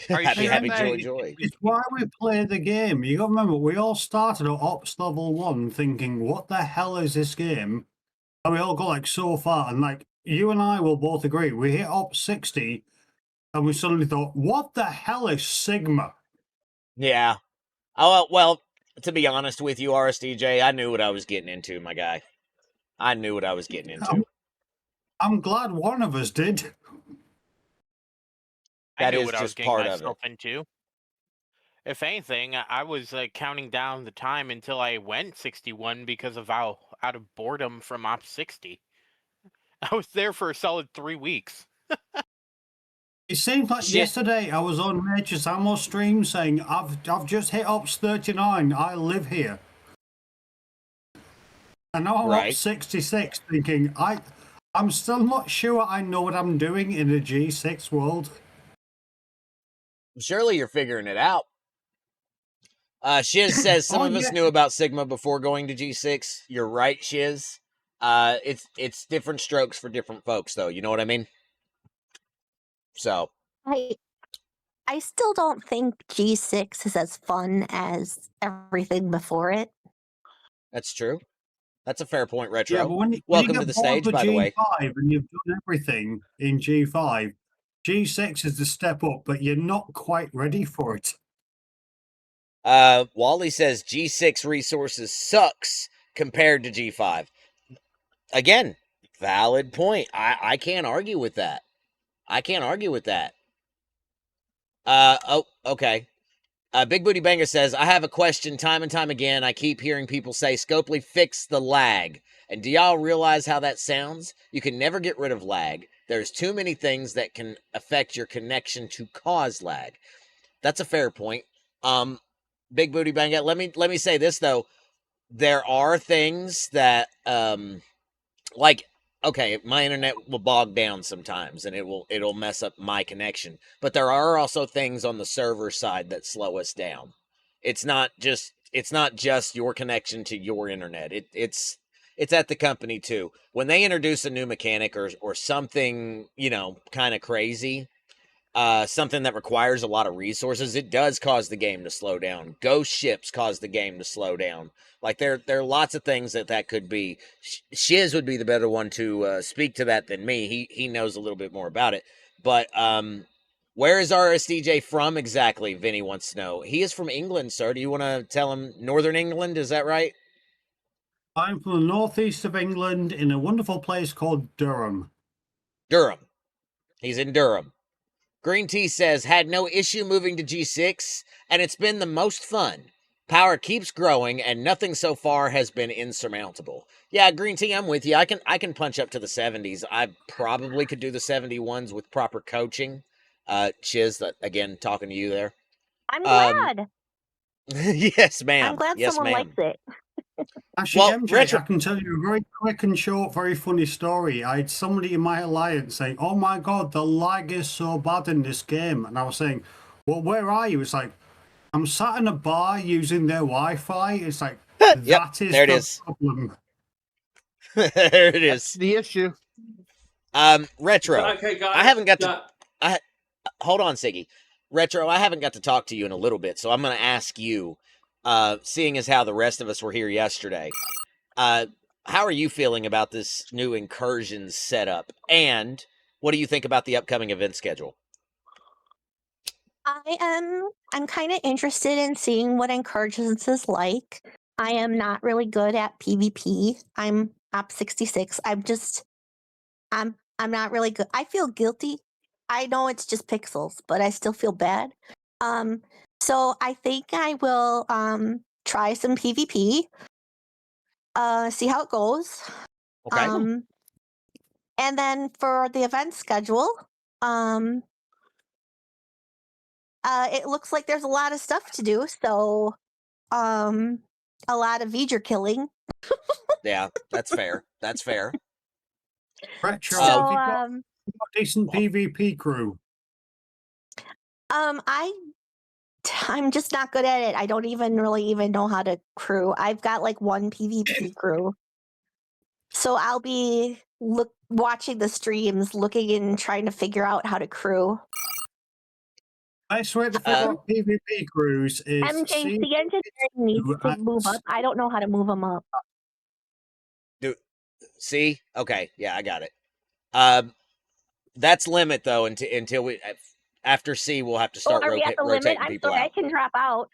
Are you happy, sure happy, that joy. It's why we play the game. You got to remember, we all started at Ops level 1 thinking, what the hell is this game? And we all got like so far, and like you and I will both agree, we hit Ops 60 and we suddenly thought, what the hell is Sigma? Yeah. Oh, well, to be honest with you, RSDJ, I knew what I was getting into, my guy. I knew what I was getting into. I'm glad one of us did. I That knew is what I was just getting part of it. myself into. If anything, I was counting down the time until I went 61 because of how out of boredom from Ops 60. I was there for a solid 3 weeks. It seems like Shit. yesterday I was on Nature's Ammo stream saying, I've just hit Ops 39, I live here. And now I'm Right. Ops 66 thinking, I'm still not sure I know what I'm doing in the G6 world. Surely you're figuring it out. Shiz says some of us knew about Sigma before going to G6. You're right, Shiz. It's different strokes for different folks, though. You know what I mean? So I still don't think G6 is as fun as everything before it. that's true. That's a fair point, Retro. Yeah, but when you Welcome get to the bored stage, with by the way. G5 and you've done everything in G5, G6 is the step up, but you're not quite ready for it. Wally says G6 resources sucks compared to G5. Again, valid point. I can't argue with that. Oh, okay. Big Booty Banger says, I have a question time and time again. I keep hearing people say Scopely fix the lag. And do y'all realize how that sounds? You can never get rid of lag. There's too many things that can affect your connection to cause lag. That's a fair point. Big Booty Banger, let me say this though. There are things that like, okay, my internet will bog down sometimes and it'll mess up my connection. But there are also things on the server side that slow us down. It's not just your connection to your internet. It's at the company too. When they introduce a new mechanic or something, kind of crazy, something that requires a lot of resources, it does cause the game to slow down. Ghost ships cause the game to slow down. Like there are lots of things that could be. Shiz would be the better one to speak to that than me. He knows a little bit more about it. But where is RSDJ from exactly? Vinny wants to know. He is from England, sir. Do you want to tell him Northern England? Is that right? I'm from the northeast of England in a wonderful place called Durham. Durham. He's in Durham. Green Tea says, had no issue moving to G6, and it's been the most fun. Power keeps growing, and nothing so far has been insurmountable. Yeah, Green Tea, I'm with you. I can punch up to the 70s. I probably could do the 71s with proper coaching. Chiz, again, talking to you there. I'm Um, glad. yes, ma'am. I'm glad Yes, someone ma'am. likes it. Actually, Well, MJ, retro- I can tell you a very quick and short, very funny story. I had somebody in my alliance saying, "Oh my god, the lag is so bad in this game," and I was saying, "Well, where are you?" It's like, "I'm sat in a bar using their Wi-Fi." It's like Yep, that is there it the is. problem. There it That's is. the issue. Retro. Okay, guys. I haven't got to. Hold on, Siggy. Retro, I haven't got to talk to you in a little bit, so I'm going to ask you, seeing as how the rest of us were here yesterday, how are you feeling about this new incursion setup? And what do you think about the upcoming event schedule? I'm kind of interested in seeing what Incursions is like. I am not really good at PvP. I'm ops66. I'm not really good. I feel guilty. I know it's just pixels, but I still feel bad. So I think I will try some PvP. See how it goes. Okay. And then for the event schedule, it looks like there's a lot of stuff to do. So, a lot of V'ger killing. Yeah, that's fair. That's fair. Retro, So, have you got a decent PvP crew? I'm just not good at it. I don't even really know how to crew. I've got like one PvP crew. So I'll be watching the streams, looking and trying to figure out how to crew. Best way to figure out PvP crews is MJ, see the engineering needs to move up. I don't know how to move them up. See? Okay. Yeah, I got it. That's limit though until we after C we'll have to start are we at the limit? rotating I'm people sorry, out. I can drop out.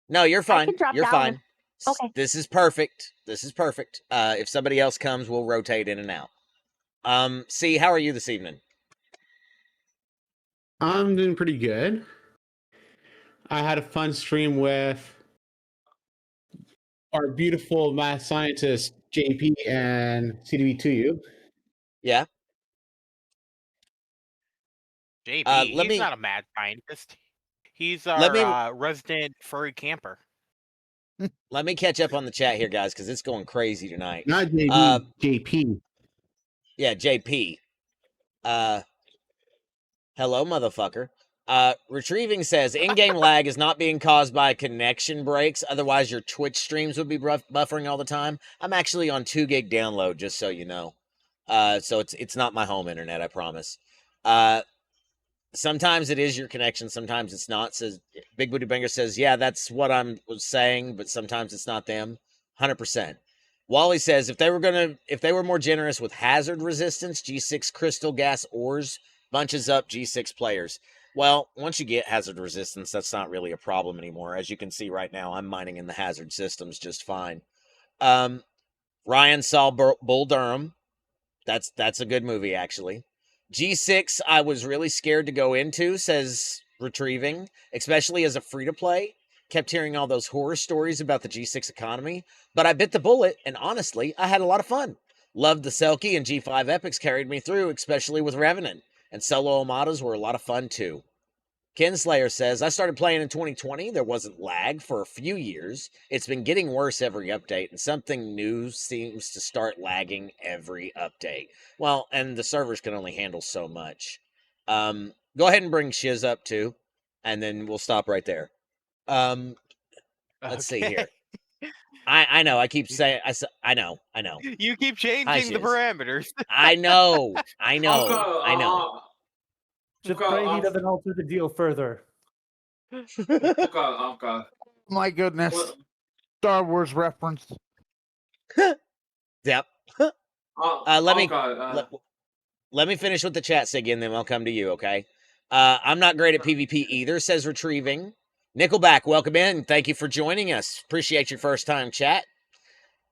No, you're fine. can drop You're down fine. Okay. This is perfect. This is perfect. If somebody else comes, we'll rotate in and out. C, how are you this evening? I'm doing pretty good. I had a fun stream with our beautiful math scientist JP and CDB2U. Yeah. JP, let he's me- not a mad scientist. He's Let me- our resident furry camper. Let me catch up on the chat here, guys, because it's going crazy tonight. Not JP, JP. Yeah, JP. Hello, motherfucker. Retrieving says in-game lag is not being caused by connection breaks. Otherwise, your Twitch streams would be buffering all the time. I'm actually on 2 gig download, just so you know. So it's not my home internet, I promise. Sometimes it is your connection, sometimes it's not. Says Big Booty Banger says, yeah, that's what I was saying, but sometimes it's not them. 100%. Wally says if they were more generous with hazard resistance, G6 crystal gas ores bunches up G6 players. Well, once you get hazard resistance, that's not really a problem anymore. As you can see right now, I'm mining in the hazard systems just fine. Ryan saw Bull Durham. That's a good movie, actually. G6, I was really scared to go into, says Retrieving, especially as a free-to-play. Kept hearing all those horror stories about the G6 economy, but I bit the bullet, and honestly, I had a lot of fun. Loved the Selkie, and G5 Epics carried me through, especially with Revenant, and solo Amadas were a lot of fun too. Kinslayer says, I started playing in 2020. There wasn't lag for a few years. It's been getting worse every update, and something new seems to start lagging every update. Well, and the servers can only handle so much. Go ahead and bring Shiz up too, and then we'll stop right there. Let's see here. I know. I keep saying. I know. You keep changing the Shiz. parameters. I know. I know. Just pray he doesn't alter the deal further. I'll go. My goodness. Well, Star Wars reference. Yep. Let me finish with the chat, Siggy, and then I'll come to you, okay? I'm not great at PvP either, says Retrieving. Nickelback, welcome in. Thank you for joining us. Appreciate your first time chat.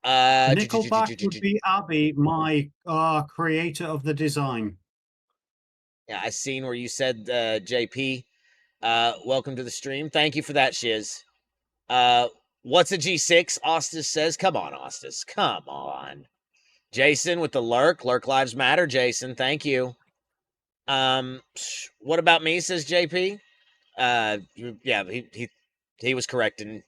Nickelback would be Abby, my creator of the design. Yeah, I seen where you said JP. Welcome to the stream. Thank you for that, Shiz. What's a G6? Ostis says. Come on, Ostis. Come on. Jason with the lurk. Lurk lives matter, Jason. Thank you. What about me, says JP? Yeah, he was correcting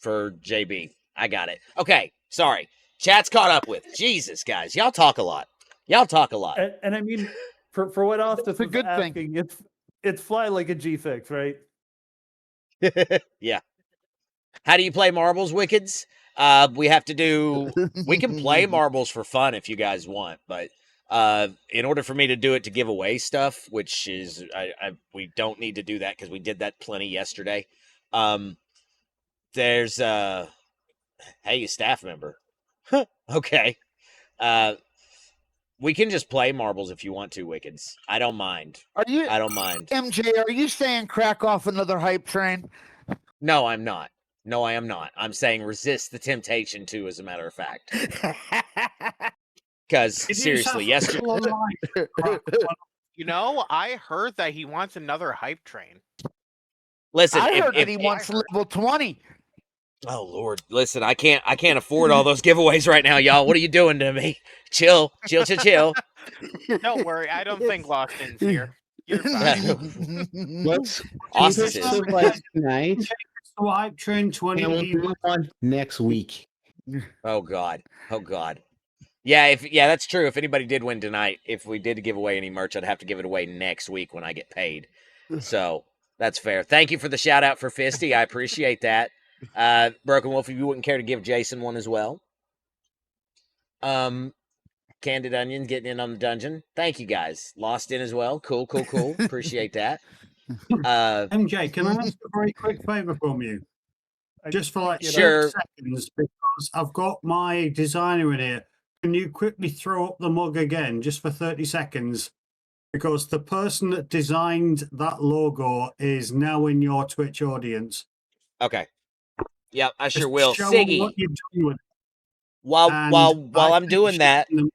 for JB. I got it. Okay, sorry. Chat's caught up with. Jesus, guys. Y'all talk a lot. Y'all talk a lot. And I mean, for what Austin It's a was good thing. asking, it's fly like a G6, right? Yeah. How do you play marbles, Wickeds? We have to do. We can play marbles for fun if you guys want, but in order for me to do it to give away stuff, which is we don't need to do that because we did that plenty yesterday. There's hey, staff member. Okay. We can just play marbles if you want to, Wickeds. I don't mind. Are you I don't mind. MJ? Are you saying crack off another hype train? No, I'm not. No, I am not. I'm saying resist the temptation to, as a matter of fact. Because seriously, yesterday. You know, I heard that he wants another hype train. Listen, I heard that he wants level 20. Oh Lord, listen, I can't afford all those giveaways right now, y'all. What are you doing to me? Chill. Don't worry, I don't think Lawson's here. You're fine. Let's Austin keep it is. to like tonight. So hype train 20. And we'll do one next week. Oh God. Yeah, that's true. If anybody did win tonight, if we did give away any merch, I'd have to give it away next week when I get paid. So that's fair. Thank you for the shout out for Fisty. I appreciate that. Broken Wolf, if you wouldn't care to give Jason one as well. Candid Onion getting in on the dungeon. Thank you guys. Lost in as well. Cool. Appreciate that. MJ, can I ask a very quick favor from you? Just for like 30 Sure. seconds, because I've got my designer in here. Can you quickly throw up the mug again, just for 30 seconds? Because the person that designed that logo is now in your Twitch audience. Okay. Yep, I sure Just will. show them Siggy, what you've done with it. while And I'm doing that, them-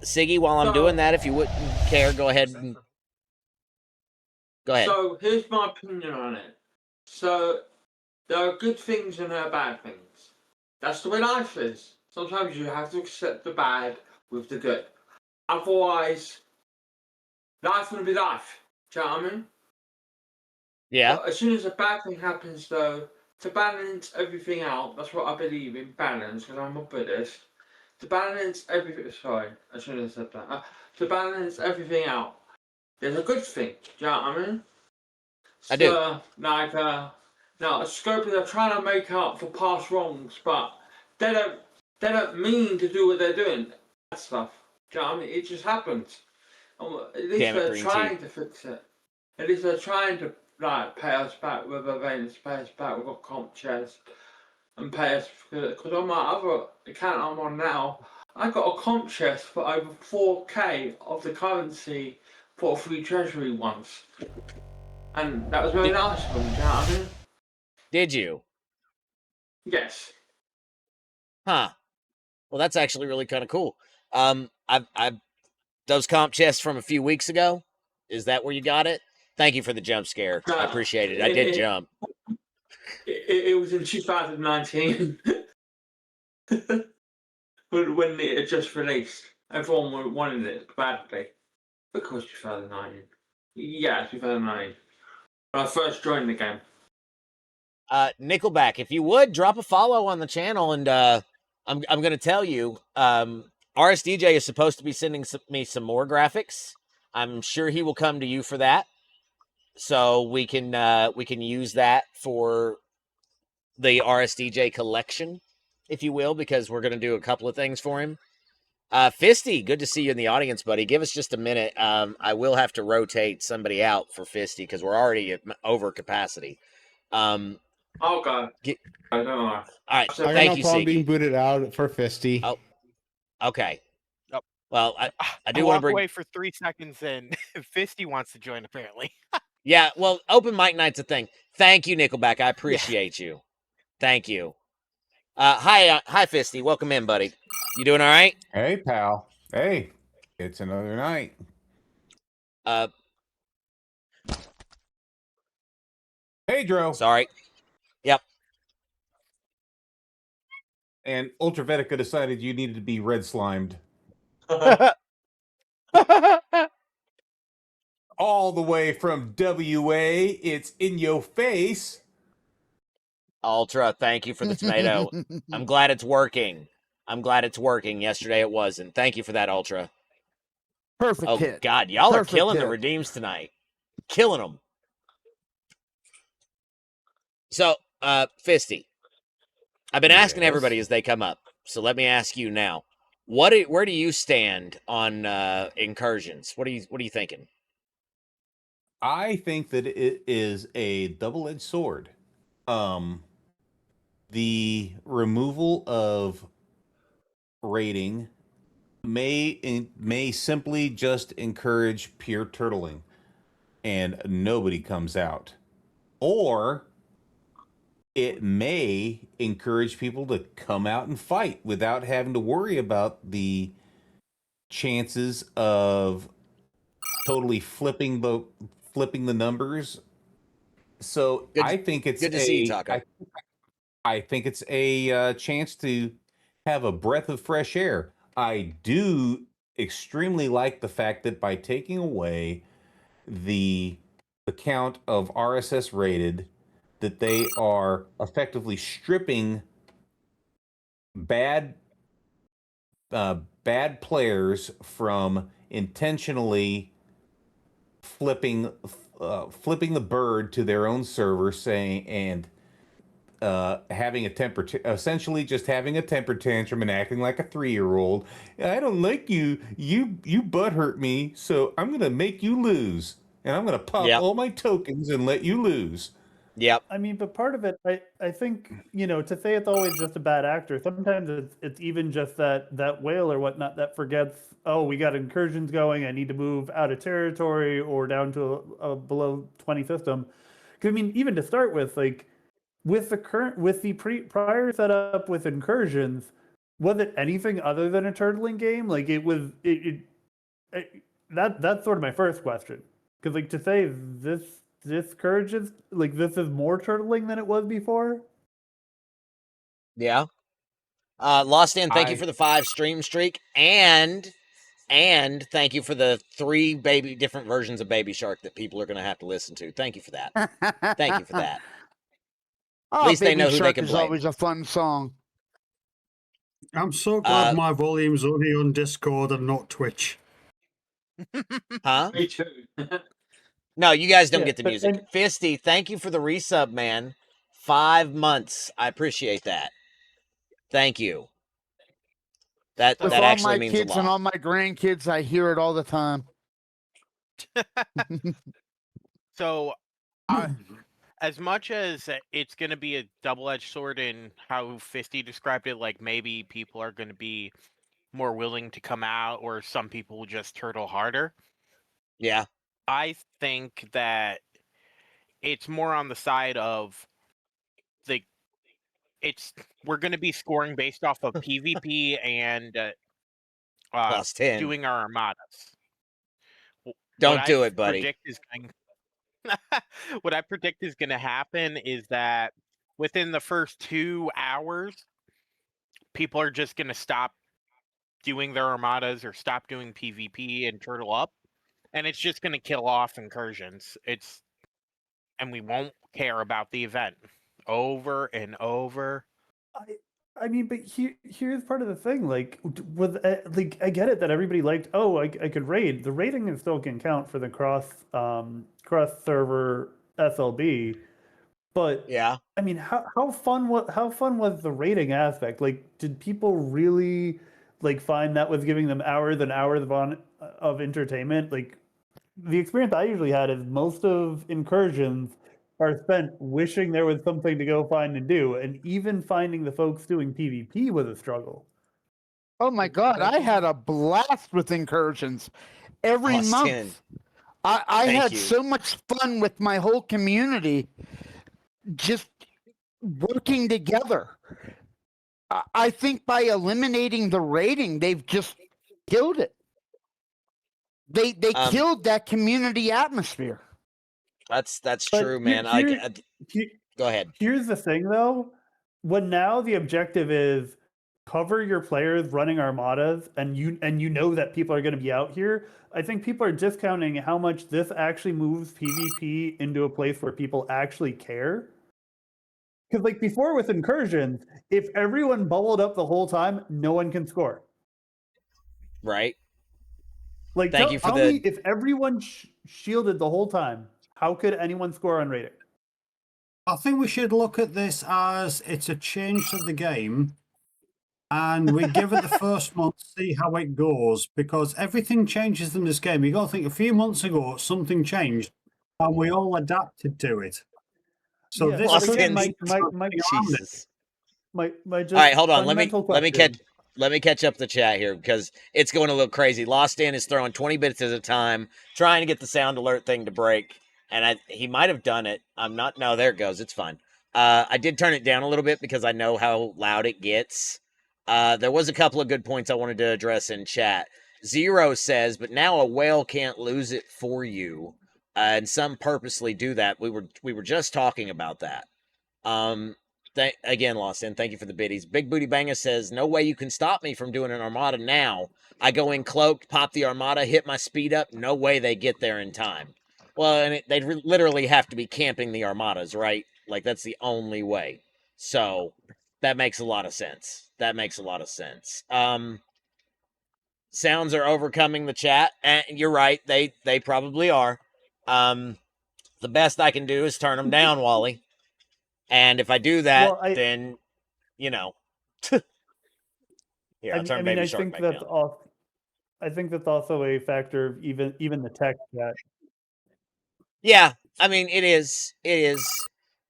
Siggy, while I'm doing that, if you wouldn't care, go ahead. So here's my opinion on it. So there are good things and there are bad things. That's the way life is. Sometimes you have to accept the bad with the good. Otherwise, life's gonna be life. Do you know what I mean? Yeah. But as soon as a bad thing happens, though, to balance everything out, that's what I believe in, balance, because I'm a Buddhist. To balance everything, sorry, I shouldn't have said that. To balance everything out, there's a good thing. Do you know what I mean? I do. Like, now, Scopely are trying to make up for past wrongs, but they don't mean to do what they're doing. That stuff. Do you know what I mean? It just happens. At least they're trying to fix it. At least they're trying to pay us back with events, pay us back with a comp chest, and pay us because on my other account I'm on now, I got a comp chest for over 4k of the currency for a free treasury once, and that was very nice of them. Do you know what I mean? Did you? Yes. Huh. Well, that's actually really kind of cool. I've those comp chests from a few weeks ago. Is that where you got it? Thank you for the jump scare. I appreciate it. I did jump. It was in 2019 when it had just released. Everyone wanted it badly. Because 2019. Yeah, 2019. When I first joined the game. Nickelback, if you would drop a follow on the channel, and I'm going to tell you, RSDJ is supposed to be sending me some more graphics. I'm sure he will come to you for that, so we can use that for the RSDJ collection, if you will, because we're going to do a couple of things for him. Fisty, good to see you in the audience, buddy. Give us just a minute. I will have to rotate somebody out for Fisty because we're already at over capacity. Okay. I don't know. All right. I got Thank no you, problem Siggy. being booted out for Fisty. Oh, okay. Yep. Well, I do I want to walk bring away for 3 seconds, and Fisty wants to join. Apparently. Yeah, well, open mic night's a thing. Thank you, Nickelback. I appreciate you. Thank you. Hi, Fisty. Welcome in, buddy. You doing all right? Hey, pal. Hey, it's another night. Pedro Sorry. Yep. and Ultravetica decided you needed to be red slimed. All the way from WA, it's in your face. Ultra, thank you for the tomato. I'm glad it's working. I'm glad it's working. Yesterday it wasn't. Thank you for that, Ultra. Perfect Oh, hit. God. Y'all are Perfect killing the hit. redeems tonight. Killing them. So, Fisty, I've been asking everybody as they come up. So let me ask you now. Where do you stand on incursions? What are you thinking? I think that it is a double-edged sword. The removal of rating may simply just encourage pure turtling and nobody comes out. Or it may encourage people to come out and fight without having to worry about the chances of totally flipping the numbers. So I think it's good to see you, Taco. I think it's a chance to have a breath of fresh air. I do extremely like the fact that by taking away the count of RSS rated, that they are effectively stripping bad bad players from intentionally flipping the bird to their own server, saying and having a essentially just having a temper tantrum and acting like a 3-year-old. I don't like you. You butt hurt me, so I'm gonna make you lose, and I'm gonna pop all my tokens and let you lose. Yep. I mean, but part of it, I think, to say it's always just a bad actor, sometimes it's even just that whale or whatnot that forgets, oh, we got incursions going, I need to move out of territory or down to a below 20 system. Because, I mean, even to start with, like, with the prior setup with incursions, was it anything other than a turtling game? Like, that's sort of my first question. Because, like, to say this encourages, like, this is more turtling than it was before. Yeah. Lost in, thank you for the 5 stream streak, and thank you for the 3 different versions of Baby Shark that people are going to have to listen to. Thank you for that. Thank you for that. At least they know who they can blame. Baby Shark is always a fun song. I'm so glad my volume's only on Discord and not Twitch. Huh? Me too. No, you guys don't get the music. Fisty, thank you for the resub, man. 5 months. I appreciate that. Thank you. That With that all actually my means a kids and lot. all my grandkids, I hear it all the time. So, as much as it's going to be a double-edged sword in how Fisty described it, like maybe people are going to be more willing to come out, or some people will just turtle harder. Yeah. I think that it's more on the side of we're going to be scoring based off of PvP and Plus 10. doing our armadas. Don't do it, buddy. What I predict is going to happen is that within the first 2 hours, people are just going to stop doing their armadas or stop doing PvP and turtle up, and it's just going to kill off incursions. And we won't care about the event over and over. I mean, but here's part of the thing. Like, I get it that everybody liked. Oh, I could raid. The raiding still can count for the cross server SLB. But yeah, I mean, how fun was the raiding aspect? Like, did people really find that was giving them hours and hours of entertainment? Like, the experience I usually had is most of incursions are spent wishing there was something to go find and do, and even finding the folks doing PvP was a struggle. Oh my God, I had a blast with incursions every month. I had so much fun with my whole community just working together. I think by eliminating the rating, they've just killed it. They killed that community atmosphere. That's But true, man. Go ahead. Here's the thing, though. When now the objective is cover your players running armadas, and you know that people are going to be out here, I think people are discounting how much this actually moves PvP into a place where people actually care. Because like before with incursions, if everyone bubbled up the whole time, no one can score. Right. Like, Thank you for tell me, if everyone shielded the whole time, how could anyone score on rating? I think we should look at this as it's a change to the game, and we give it the first month, see how it goes, because everything changes in this game. You got to think, a few months ago, something changed, and we all adapted to it. So Yeah, this Lost again, in- Jesus. my just All right, hold on. fundamental Let me question. catch up the chat here because it's going a little crazy. Lost in is throwing 20 bits at a time, trying to get the sound alert thing to break, and he might have done it. I'm not. No, there it goes. It's fine. I did turn it down a little bit because I know how loud it gets. There was a couple of good points I wanted to address in chat. Zero says, but now a whale can't lose it for you, and some purposely do that. We were just talking about that. Again, Lost in, thank you for the biddies. Big Booty Banger says, no way you can stop me from doing an armada now. I go in cloaked, pop the armada, hit my speed up. No way they get there in time. Well, and they'd literally have to be camping the armadas, right? Like, that's the only way. So, that makes a lot of sense. Sounds are overcoming the chat, and you're right, they probably are. The best I can do is turn them down, Wally. And if I do that, Well, then, you know. Here, I'll turn I mean, Baby I Shark think back that's down. all. I think that's also a factor of even the tech chat. Yeah, I mean, it is.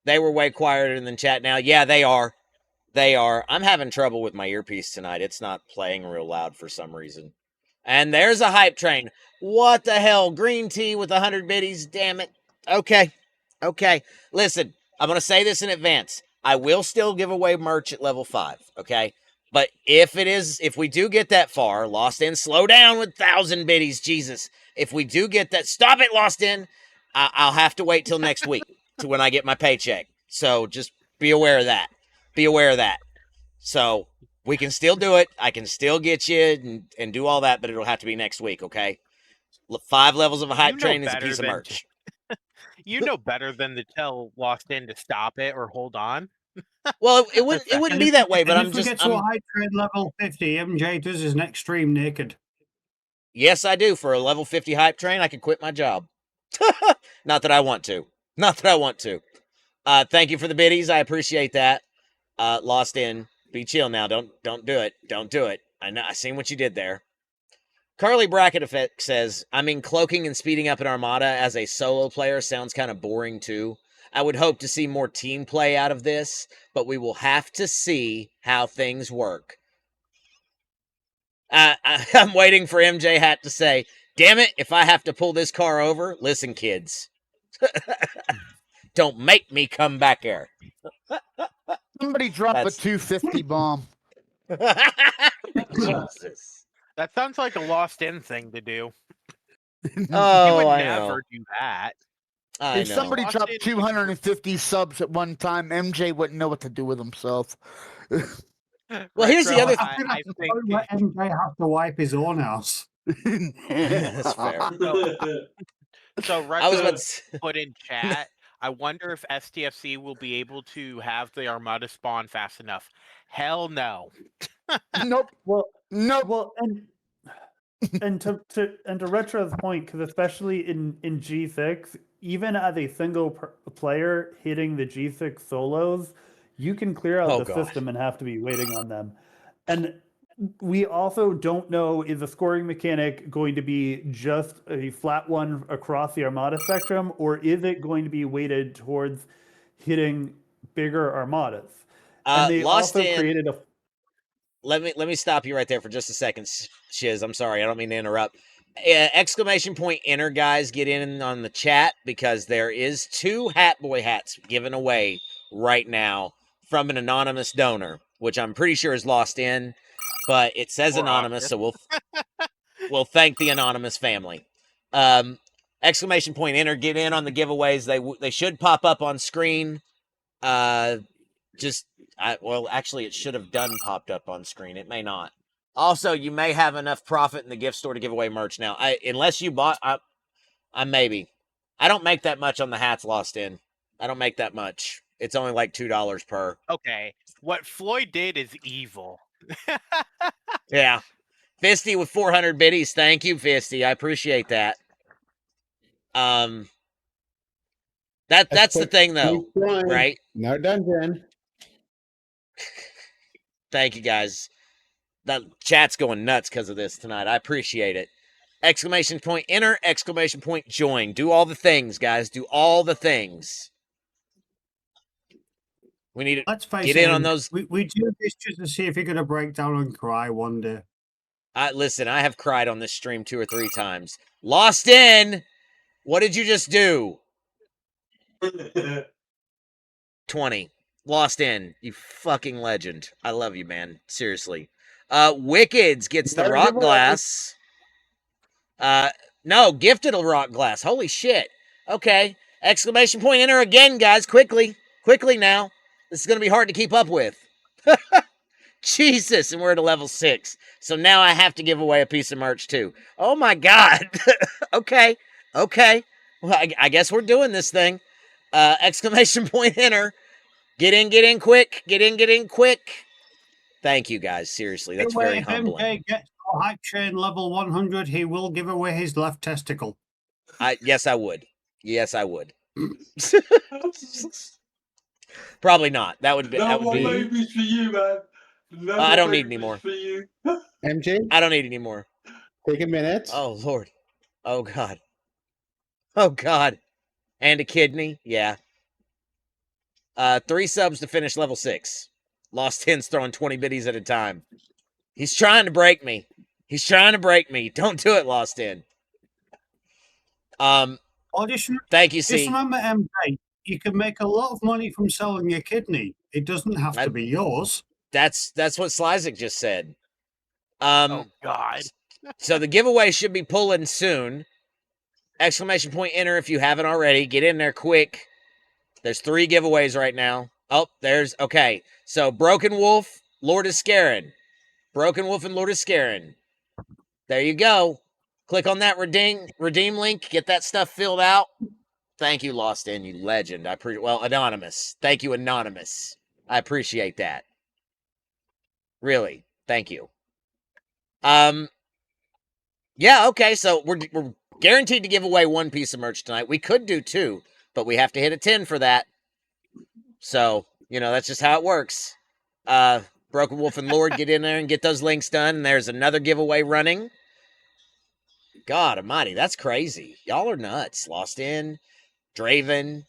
They were way quieter than chat now. Yeah, they are. I'm having trouble with my earpiece tonight. It's not playing real loud for some reason. And there's a hype train. What the hell? Green tea with 100 biddies. Damn it. Okay. Listen, I'm going to say this in advance. I will still give away merch at level 5. Okay. But if we do get that far, Lost in, slow down with 1,000 biddies. Jesus. If we do get that, stop it, Lost in. I'll have to wait till next week to when I get my paycheck. So just be aware of that. So we can still do it. I can still get you and do all that, but it'll have to be next week, okay? 5 levels of a hype train is a piece of merch. You know better than to tell Lost in to stop it or hold on. Well, it wouldn't be that way, but if we get to a high trade level 50, MJ does his next stream naked. Yes, I do. For a level 50 hype train, I can quit my job. Not that I want to. Thank you for the biddies. I appreciate that. Lost in. Be chill now. Don't do it. I know. I seen what you did there. Carly Bracket Effect says, I mean, cloaking and speeding up an armada as a solo player sounds kind of boring too. I would hope to see more team play out of this, but we will have to see how things work. I'm waiting for MJ Hat to say, damn it, if I have to pull this car over, listen, kids. Don't make me come back here. Somebody drop a 250 bomb. Jesus. That sounds like a Lost in thing to do. Oh, You would I never know. do that. If somebody Lost dropped in- 250 subs at one time, MJ wouldn't know what to do with himself. Well, here's the other I think Let MJ have to wipe his own house. That's fair. So I was Retro about to put in chat. I wonder if STFC will be able to have the Armada spawn fast enough. Hell no. Nope. Nope. Well, and to Retro's point, because especially in G6, even as a single player hitting the G6 solos, you can clear out the system and have to be waiting on them. And we also don't know, is the scoring mechanic going to be just a flat one across the Armada spectrum, or is it going to be weighted towards hitting bigger armadas? And they also created a... Let me stop you right there for just a second, Shiz. I'm sorry, I don't mean to interrupt. Exclamation point enter, guys, get in on the chat because there is 2 Hatboy hats given away right now from an anonymous donor, which I'm pretty sure is Lost in, but it says anonymous, so we'll thank the anonymous family. Exclamation point enter, get in on the giveaways. They should pop up on screen. Well, actually, it should have done popped up on screen. It may not. Also, you may have enough profit in the gift store to give away merch now. Unless you bought, I maybe. I don't make that much on the hats, Lost In. I don't make that much. It's only like $2 per. Okay, what Floyd did is evil. Yeah. Fisty with 400 biddies. Thank you, Fisty. I appreciate that. That's the thing, though, right? No dungeon. Thank you, guys. That chat's going nuts because of this tonight. I appreciate it. Exclamation point enter, exclamation point join. Do all the things, guys. Do all the things. We need to Let's face get it, in on those. We do this just to see if you're going to break down and cry one day. Listen, I have cried on this stream 2 or 3 times. Lost In. What did you just do? 20. Lost In. You fucking legend. I love you, man. Seriously. Wickeds gets the rock glass. No, gifted a rock glass. Holy shit. Okay. Exclamation point enter again, guys. Quickly. Quickly now. This is going to be hard to keep up with. Jesus. And we're at a level 6. So now I have to give away a piece of merch too. Oh my God. Okay. Okay. Well, I guess we're doing this thing. Exclamation point enter. Get in quick. Get in quick. Thank you, guys. Seriously, that's very If humbling. MK gets to a hype train level 100, he will give away his left testicle. Yes, I would. Yes, I would. Probably not. That would be. No That would more be. babies for you, man. No I more don't need any babies more. For you. MJ, I don't need any more. take a minute. Oh Lord. Oh God. Oh God. And a kidney. Yeah. 3 subs to finish level 6. Lost 10's throwing 20 biddies at a time. He's trying to break me. He's trying to break me. Don't do it, Lost 10. Thank you, Just C. remember, MK, you can make a lot of money from selling your kidney. It doesn't have to be yours. That's what Slizik just said. Oh God. So the giveaway should be pulling soon. Exclamation point enter if you haven't already. Get in there quick. There's 3 giveaways right now. Oh, okay. So Broken Wolf, Lord is Scarin. Broken Wolf and Lord is Scarin. There you go. Click on that redeem link. Get that stuff filled out. Thank you, Lost In, you legend. Anonymous. Thank you, Anonymous. I appreciate that. Really. Thank you. Yeah, okay, so we're guaranteed to give away 1 piece of merch tonight. We could do 2, but we have to hit a 10 for that. So, that's just how it works. Broken Wolf and Lord, get in there and get those links done. And there's another giveaway running. God almighty, that's crazy. Y'all are nuts. Lost In, Draven,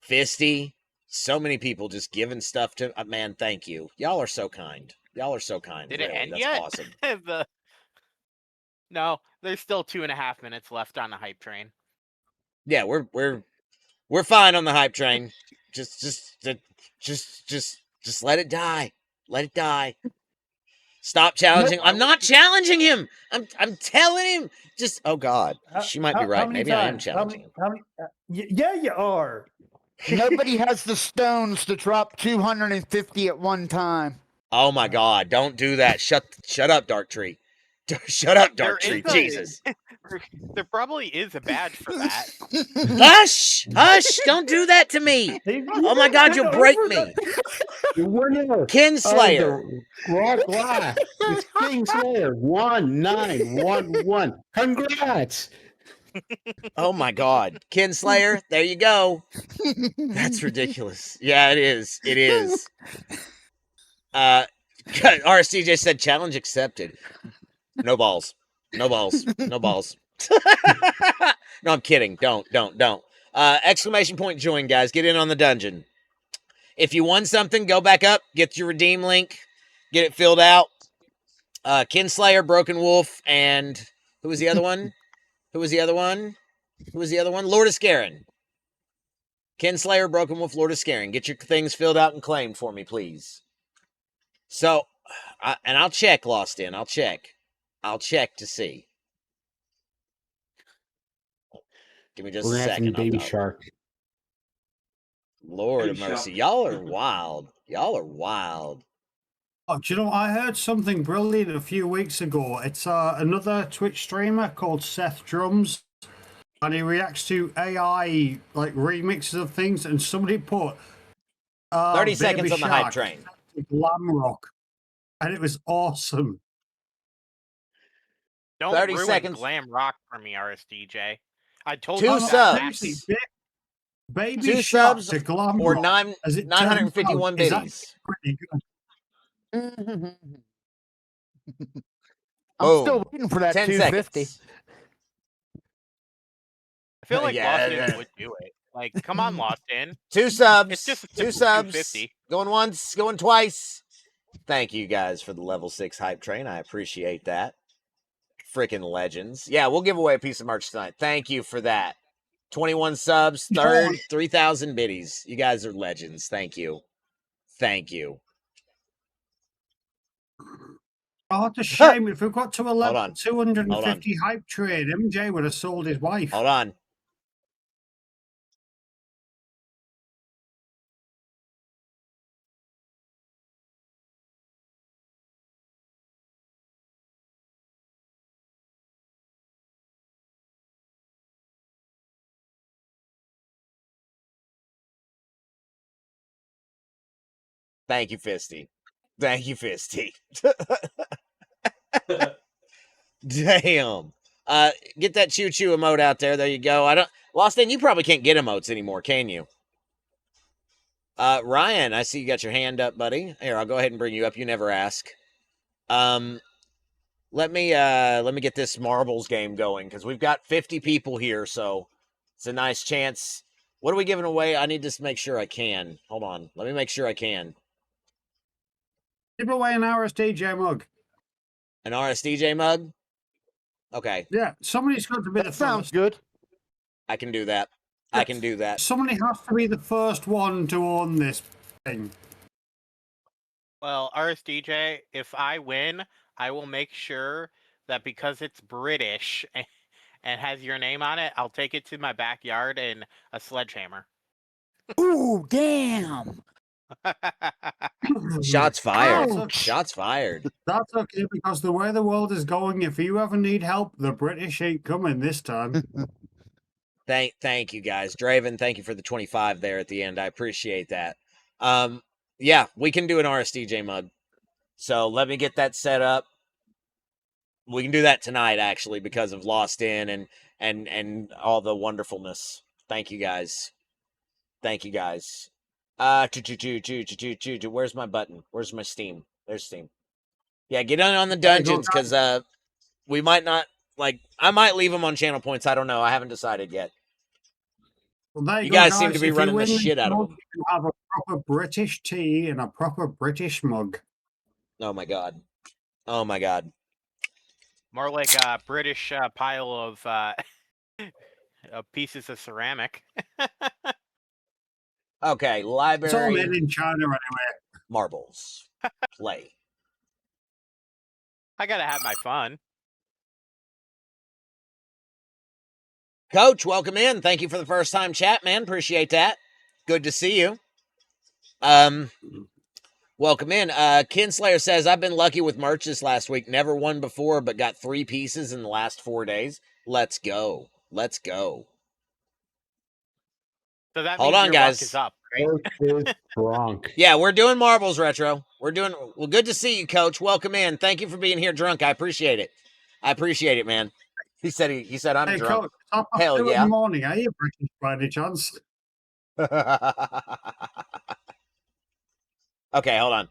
Fisty. So many people just giving stuff to... man, thank you. Y'all are so kind. Y'all are so kind. Did really. it end That's yet? awesome. No, there's still 2.5 minutes left on the hype train. Yeah, we're fine on the hype train. Just let it die. Let it die. Stop challenging. I'm not challenging him. I'm telling him. Just oh God, she might be right. Maybe I am challenging him. Yeah, you are. Nobody has the stones to drop 250 at one time. Oh my God! Don't do that. Shut up, Dark Tree. Shut up, Dark Tree. Jesus. There probably is a badge for that. Hush! Hush! Don't do that to me. Oh my God, you'll break me. The winner Kinslayer. of the Raw Glass is Kingslayer 1911. Congrats! Oh my God, Kinslayer. There you go. That's ridiculous. Yeah, it is. It is. RSTJ said challenge accepted. No balls. No balls. No balls. No, I'm kidding. Don't. Exclamation point join, guys. Get in on the dungeon. If you won something, go back up. Get your redeem link. Get it filled out. Kinslayer, Broken Wolf, and who was the other one? Lord of Scarin. Kinslayer, Broken Wolf, Lord of Scarin. Get your things filled out and claimed for me, please. So, and I'll check, Lost In. I'll check to see. Give me just We're a gonna have some second. Baby I'll- Shark. Lord of Baby mercy. Shark. Y'all are wild. Y'all are wild. Oh, do you know, I heard something brilliant a few weeks ago. It's another Twitch streamer called Seth Drums, and he reacts to AI like remixes of things. And somebody put 30 Baby seconds on the hype Shark train. Glam Rock, and it was awesome. Don't 30 ruin seconds. glam rock for me, RSDJ. I told Two you that back. subs. Baby 2 Shark subs to Glam or Rock, as it turns out, 951 is biddies. actually pretty good. I'm still Boom. waiting for that 10 250. seconds. I feel like Lost Yeah. In would do it. Like, come on, Lost In. 2 subs. It's just a 2 simple subs. 250. Going once, going twice. Thank you guys for the level 6 hype train. I appreciate that. Freaking legends. Yeah, we'll give away a piece of merch tonight. Thank you for that. 21 subs, third, 3,000 biddies. You guys are legends. Thank you. Thank you. Oh, it's a shame. If we got to a Hold level on. 250 hype trade, MJ would have sold his wife. Hold on. Thank you, Fisty. Thank you, Fisty. Damn. Get that choo choo emote out there. There you go. I don't Lost In, you probably can't get emotes anymore, can you? Ryan, I see you got your hand up, buddy. Here, I'll go ahead and bring you up. You never ask. Let me get this marbles game going because we've got 50 people here, so it's a nice chance. What are we giving away? I need to make sure I can. Hold on. Let me make sure I can. Give away an RSDJ mug. An RSDJ mug? Okay. Yeah, somebody's got to be the Sounds first. good. I can do that. I can do that. Somebody has to be the first one to own this thing. Well, RSDJ, if I win, I will make sure that because it's British and has your name on it, I'll take it to my backyard in a sledgehammer. Ooh, damn. Shots fired. Ouch. Shots fired. That's okay because the way the world is going, if you ever need help, the British ain't coming this time. Thank you guys. Draven, thank you for the 25 there at the end. I appreciate that. Yeah, we can do an RSDJ mug. So let me get that set up. We can do that tonight actually because of Lost In and all the wonderfulness. Thank you guys. Thank you guys. Where's my button? Where's my Steam? There's Steam. Yeah, get on the dungeons because we might not I might leave them on channel points. I don't know. I haven't decided yet. Well, there You go, guys seem to be If you running the win this shit out of mug, them. You have a proper British tea and a proper British mug. Oh my god. Oh my god. More like a British pile of pieces of ceramic. Okay, It's all library. made in China anyway. Marbles. Play. I gotta have my fun. Coach, welcome in. Thank you for the first time chat, man. Appreciate that. Good to see you. Welcome in. Kinslayer says, I've been lucky with merch this last week. Never won before, but got 3 pieces in the last 4 days. Let's go. Let's go. So that Hold means on, your guys. luck is up, right? Coach is drunk. Yeah, we're doing marbles retro. Well, good to see you, Coach. Welcome in. Thank you for being here drunk. I appreciate it. I appreciate it, man. He said I'm Hey, drunk. Coach, top of Hell 2 in yeah. the morning. Are you British by any chance? Okay, hold on.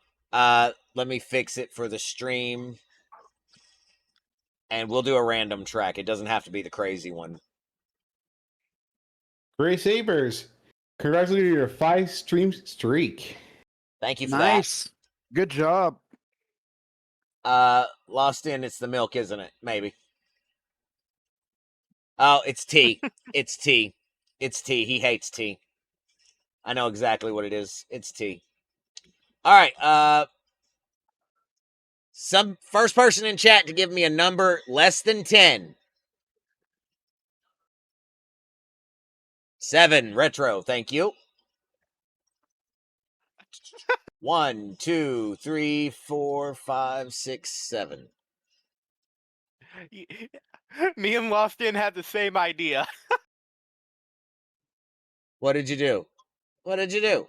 Let me fix it for the stream. And we'll do a random track. It doesn't have to be the crazy one. Gray Sabers, congratulations on your 5 stream streak. Thank you for Nice. Good job. that. Lost In, it's the milk, isn't it? Maybe. Oh, it's tea. It's tea. It's tea. He hates tea. I know exactly what it is. It's tea. All right. Some first person in chat to give me a number less than 10. 7 retro. Thank you. 1, 2, 3, 4, 5, 6, 7. Me and Lost In had the same idea. What did you do? What did you do?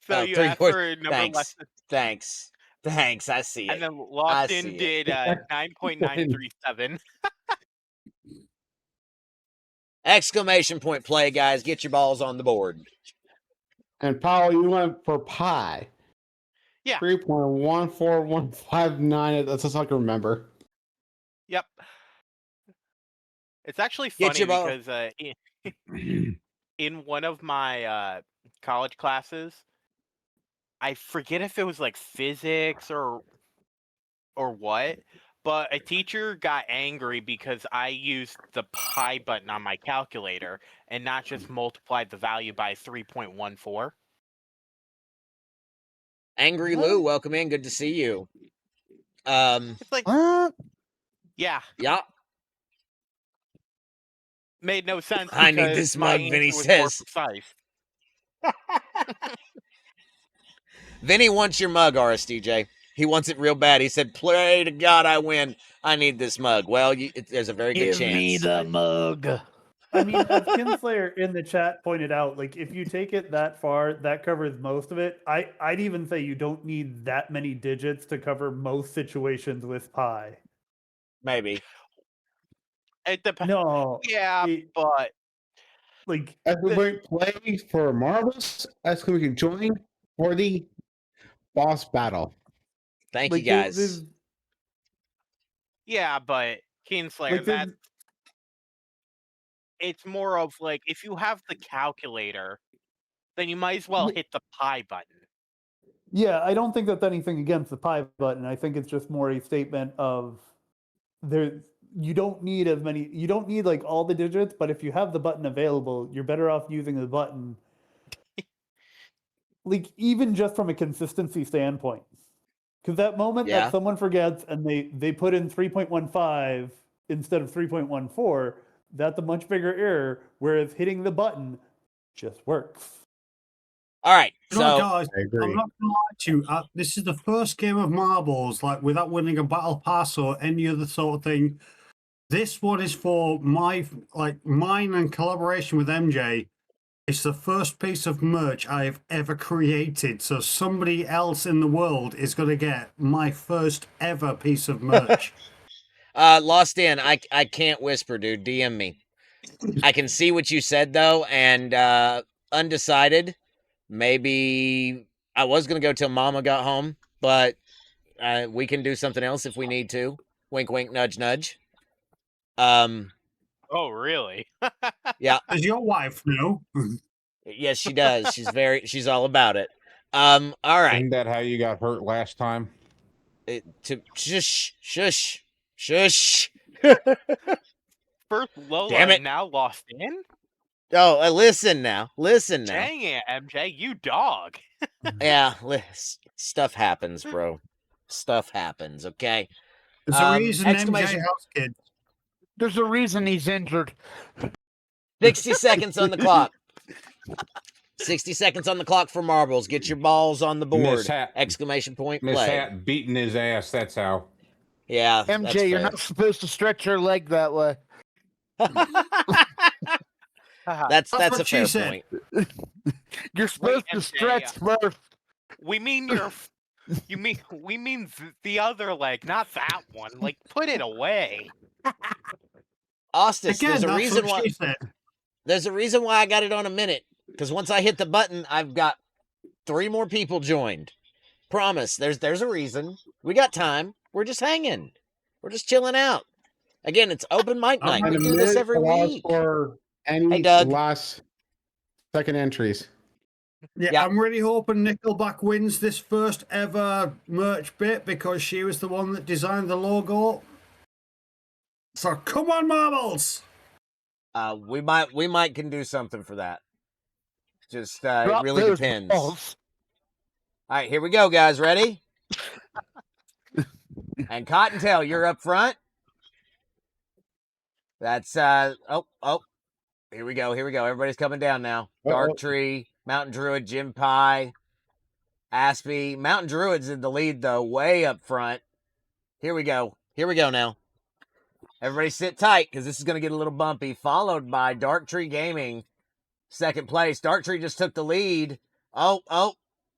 So Oh, you 3 asked more. for a number less Thanks. than, Thanks. Thanks. I see and it. then I Lost see In it. did 9.937. Exclamation point play, guys. Get your balls on the board. And Paul, you went for pi. Yeah. 3.14159. That's just all I can remember. Yep. It's actually Get funny your ball. because in one of my college classes, I forget if it was like physics or what, but a teacher got angry because I used the pi button on my calculator and not just multiplied the value by 3.14. Angry Lou, welcome in. Good to see you. It's like, What? yeah, Yeah. made no sense I need because this my mug, Vinny answer was more says. precise. Vinny wants your mug, RSDJ. He wants it real bad. He said, "Pray to God I win. I need this mug." Well, there's a very good chance. mug. I mean, as Kinslayer in the chat pointed out, like if you take it that far, that covers most of it. I'd even say you don't need that many digits to cover most situations with pi. Maybe. It depends. No, Yeah, it- but like As we wait play for marbles, as we can join for the boss battle. Thank like you, guys. there's yeah, but Keenslayer, like that there's it's more of like if you have the calculator, then you might as well hit the pi button. yeah, I don't think that's anything against the pi button. I think it's just more a statement of there you don't need as many you don't need like all the digits, but if you have the button available, you're better off using the button. Like even just from a consistency standpoint. Because that moment Yeah. that someone forgets and they put in 3.15 instead of 3.14, that's a much bigger error, whereas hitting the button just works. All right. You know, So guys, I agree. I'm not gonna lie to you. This is the first game of marbles, like without winning a battle pass or any other sort of thing. This one is for mine and collaboration with MJ. It's the first piece of merch I've ever created. So somebody else in the world is going to get my first ever piece of merch. Lost in. I can't whisper, dude. DM me. I can see what you said though, and undecided. Maybe I was gonna go till Mama got home, but we can do something else if we need to. Wink, wink, nudge, nudge. Oh, really? Yeah. Does your wife know? Yes, she does. She's all about it. All right. Isn't that how you got hurt last time? Shush. First Lola, Damn it. and now Lost In? Oh, listen now. Dang it, MJ, you dog. Yeah, stuff happens, bro. Stuff happens, okay? There's a reason MJ exclamation- house kid. There's a reason he's injured. 60 seconds on the clock. 60 seconds on the clock for marbles. Get your balls on the board. Miss Hat. Exclamation point Miss play. Hat beating his ass, that's how. Yeah, that's MJ, you're fair. not supposed to stretch your leg that way. That's a what she fair said. point. You're supposed to MJ, stretch first. We mean we mean the other leg, not that one. Like, put it away. Ostis, Again, there's a that's reason what why she said. there's a reason why I got it on a minute. Because once I hit the button, I've got 3 more people joined. Promise. There's a reason. We got time. We're just hanging. We're just chilling out. Again, it's open mic night. And We a do this minute every allows week. for any Hey, Doug. last second entries. Yeah, I'm really hoping Nickelback wins this first ever merch bit because she was the one that designed the logo. So come on, marbles! We might can do something for that. Just it Drop really those depends. balls. All right, here we go, guys. Ready? And Cottontail, you're up front. That's oh, Here we go. Here we go. Everybody's coming down now. Dark Tree, Mountain Druid, Jim Pie, Aspie. Mountain Druid's in the lead, though, way up front. Here we go. Here we go now. Everybody sit tight because this is going to get a little bumpy. Followed by Dark Tree Gaming, second place. Dark Tree just took the lead. Oh,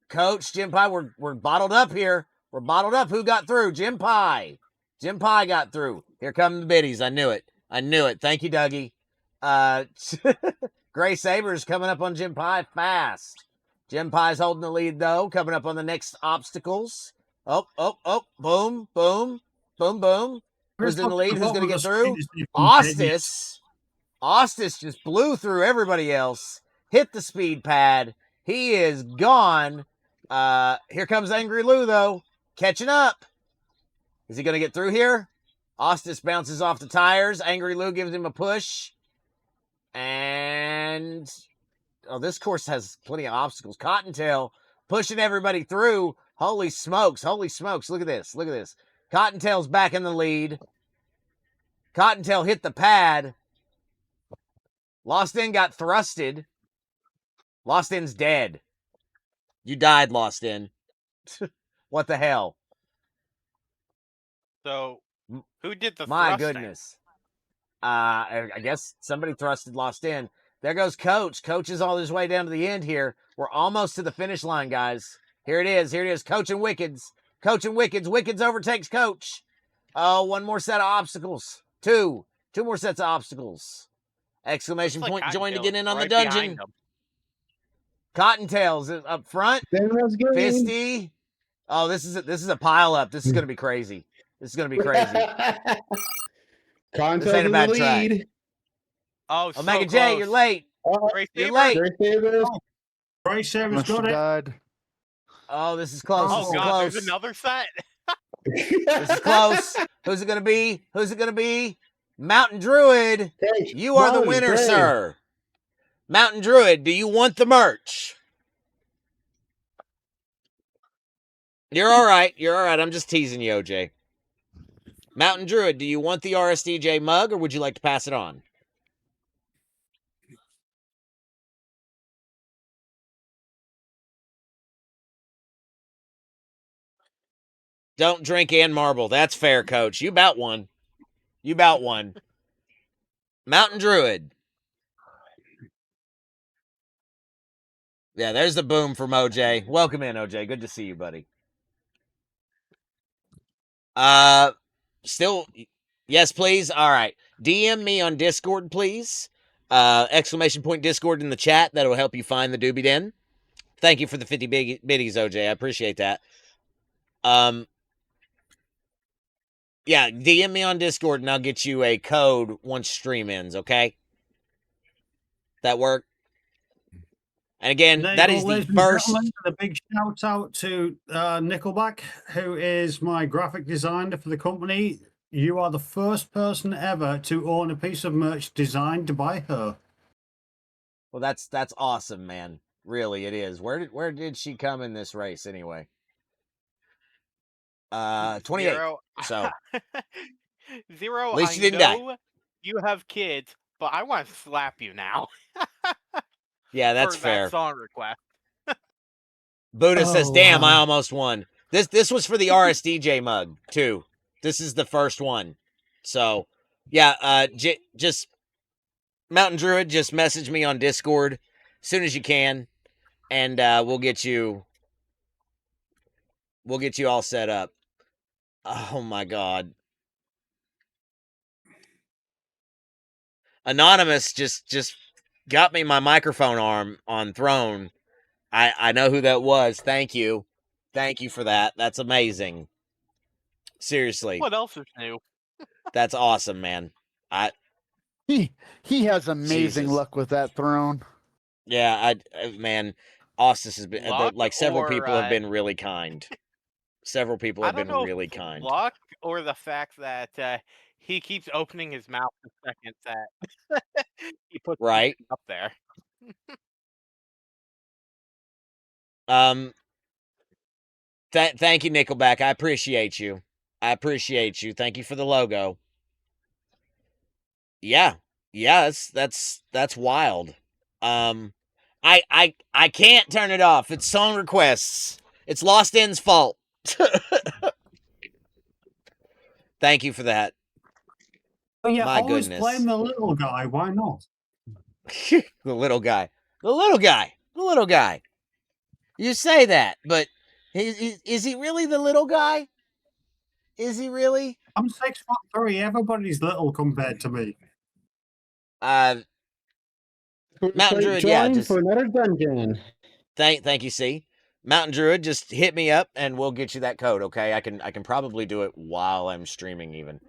Coach, Jim Pie, we're bottled up here. We're bottled up. Who got through? Jim Pie. Jim Pie got through. Here come the biddies. I knew it. I knew it. Thank you, Dougie. Gray Sabers coming up on Jim Pie fast. Jim Pie's holding the lead, though, coming up on the next obstacles. Oh, boom, boom, boom, boom. Who's in the lead? Who's going to get through? Ostis. Ostis just blew through everybody else. Hit the speed pad. He is gone. Here comes Angry Lou, though. Catching up. Is he going to get through here? Ostis bounces off the tires. Angry Lou gives him a push. And this course has plenty of obstacles. Cottontail pushing everybody through. Holy smokes. Holy smokes. Look at this. Look at this. Cottontail's back in the lead. Cottontail hit the pad. Lost In got thrusted. Lost In's dead. You died, Lost In. What the hell? So, who did the My thrusting? goodness. I guess somebody thrusted Lost In. There goes Coach. Coach is all his way down to the end here. We're almost to the finish line, guys. Here it is. Here it is. Coach and Wickeds. Coach and Wickeds. Wickeds overtakes Coach. Oh, one more set of obstacles. Two more sets of obstacles. Exclamation point. Join to get in on the dungeon. Cottontails up front. Fisty. Oh, this is a pile up. This is going to be crazy. This is going to be crazy. This ain't a bad track. Oh, so Omega close. J, you're late. You're late. Gray Sabers got it. Died. Oh, this is close. Oh This is God, close. there's another set. This is close. Who's it going to be? Who's it going to be? Mountain Druid. You are the winner, sir. Mountain Druid, do you want the merch? You're all right. You're all right. I'm just teasing you, OJ. Mountain Druid, do you want the RSDJ mug or would you like to pass it on? Don't drink and marble. That's fair, Coach. You bout one. You bout one. Mountain Druid. Yeah, there's the boom from OJ. Welcome in, OJ. Good to see you, buddy. Still, yes, please. All right. DM me on Discord, please. Exclamation point Discord in the chat. That'll help you find the Doobie Den. Thank you for the 50 biddies, OJ. I appreciate that. Yeah, DM me on Discord and I'll get you a code once stream ends, okay? That work? And again, that is the first. A big shout out to Nickelback, who is my graphic designer for the company. You are the first person ever to own a piece of merch designed by her. Well, that's awesome, man. Really, it is. Where did she come in this race anyway? 28. Zero. So Zero. At least you didn't die. You have kids, but I want to slap you now. Yeah, that's for fair. That song request. Buddha says, "Damn, I almost won." This was for the RSDJ mug too. This is the first one. So, yeah, just Mountain Druid, just message me on Discord as soon as you can, and we'll get you all set up. Oh my God. Anonymous just got me my microphone arm on Throne. I know who that was. Thank you. Thank you for that. That's amazing. Seriously. What else is new? That's awesome, man. He has amazing Jesus. luck with that throne. Yeah, man, Ostis has been Luck like several or, people have been really kind. Several people have been really if it's kind. Luck or the fact that he keeps opening his mouth the second that he puts Right. it up there. Thank you, Nickelback. I appreciate you. I appreciate you. Thank you for the logo. Yeah. Yes, that's wild. I can't turn it off. It's song requests. It's Lost End's fault. Thank you for that. Oh yeah, My always goodness. blame the little guy. Why not? The little guy. The little guy. The little guy. You say that, but is he really the little guy? Is he really? I'm 6'3". Everybody's little compared to me. Mountain Druid, join just for another dungeon. thank you, C. Mountain Druid, just hit me up and we'll get you that code, okay? I can probably do it while I'm streaming even.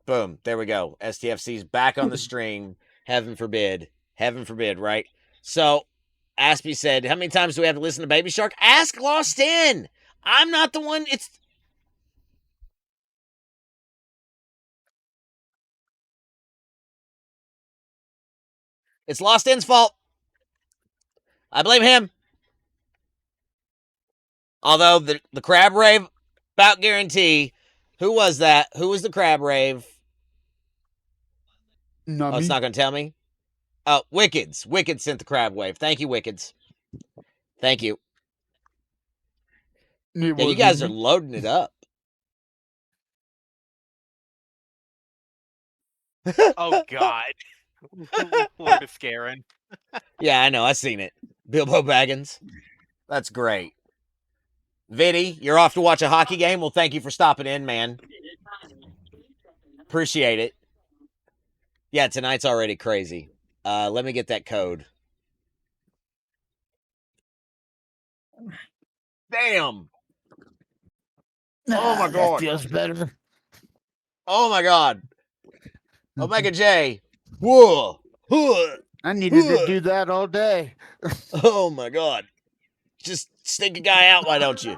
Boom, there we go. STFC's back on the stream. Heaven forbid. Heaven forbid, right? So Aspie said, how many times do we have to listen to Baby Shark? Ask Lost In. I'm not the one. It's Lost In's fault. I blame him. Although the crab rave, about guarantee. Who was that? Who was the crab rave? Not Oh, it's me. not going to tell me? Oh, Wickeds. Wickeds sent the crab wave. Thank you, Wickeds. Thank you. Yeah, you guys are loading it up. Oh God. Lord of Scarin. Yeah, I know. I seen it. Bilbo Baggins. That's great. Viddy, you're off to watch a hockey game? Well, thank you for stopping in, man. Appreciate it. Yeah, tonight's already crazy. Let me get that code. Damn. Oh my God. That feels better. Oh my God. Omega J. Whoa. I needed to do that all day. Oh my God. Just stick a guy out, why don't you?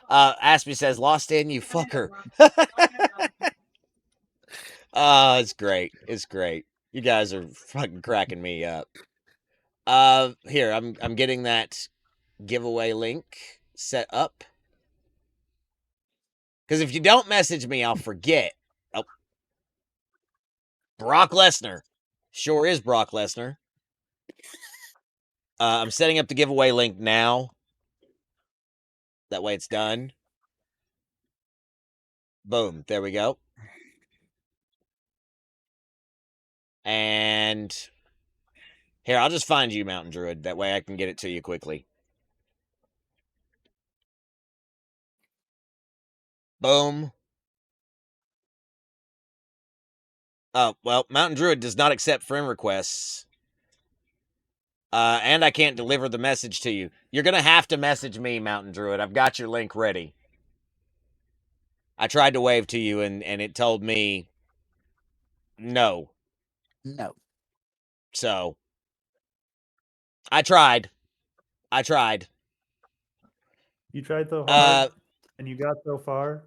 Aspie says, Lost In, you fucker. It's great. It's great. You guys are fucking cracking me up. Here, I'm getting that giveaway link set up. Because if you don't message me, I'll forget. Oh. Brock Lesnar. Sure is Brock Lesnar. I'm setting up the giveaway link now. That way it's done. Boom. There we go. And here, I'll just find you, Mountain Druid. That way I can get it to you quickly. Boom. Oh, well, Mountain Druid does not accept friend requests. And I can't deliver the message to you. You're going to have to message me, Mountain Druid. I've got your link ready. I tried to wave to you, and it told me no. No. So, I tried. You tried so hard, and you got so far.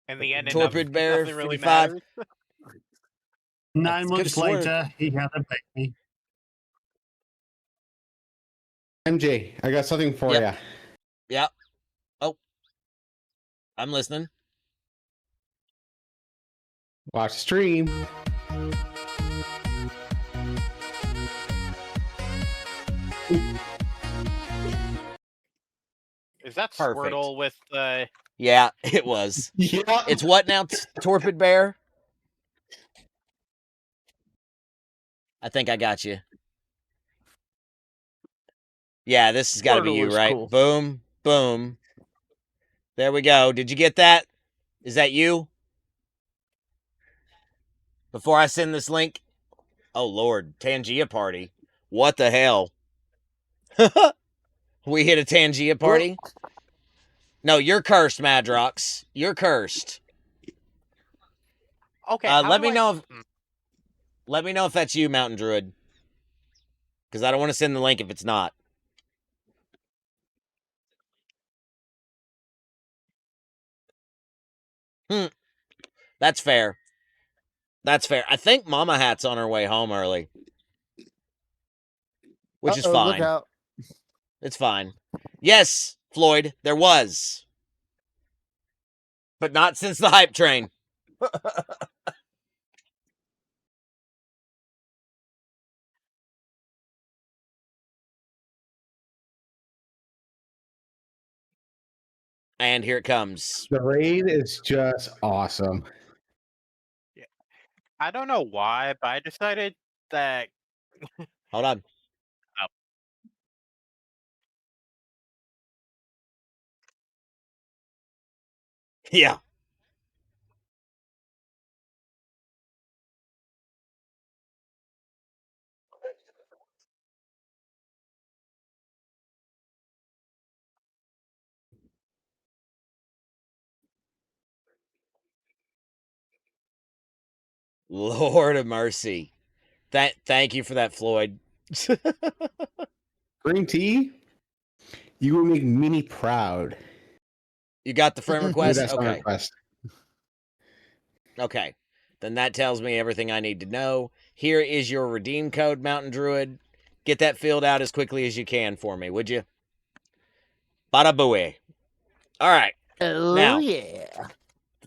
In the end, Torpid Bear nothing really 55. matters. 9 months swear. later, he had a baby. MJ, I got something for Yep. you. Yep. Oh. I'm listening. Watch the stream. Is that Perfect. Squirtle with the? Yeah, it was. Yeah. It's what now, Torpid Bear? I think I got you. Yeah, this has got to be Squirtle you, is right? cool. Boom, boom. There we go. Did you get that? Is that you? Before I send this link? Oh, Lord. Tangia party. What the hell? We hit a Tangia party? No, you're cursed, Madrox. You're cursed. Okay. Let me know if that's you, Mountain Druid. Because I don't want to send the link if it's not. That's fair. That's fair. I think Mama Hat's on her way home early. Which is fine. Look out. It's fine. Yes, Floyd, there was. But not since the hype train. And here it comes. The raid is just awesome. I don't know why, but I decided that Hold on. Oh. Yeah. Lord of mercy. Thank you for that, Floyd. Green tea, you will make Minnie proud. You got the friend Do request? that song Okay. request. Okay. Then that tells me everything I need to know. Here is your redeem code, Mountain Druid. Get that filled out as quickly as you can for me, would you? Bada booey. All right. Oh Now, yeah.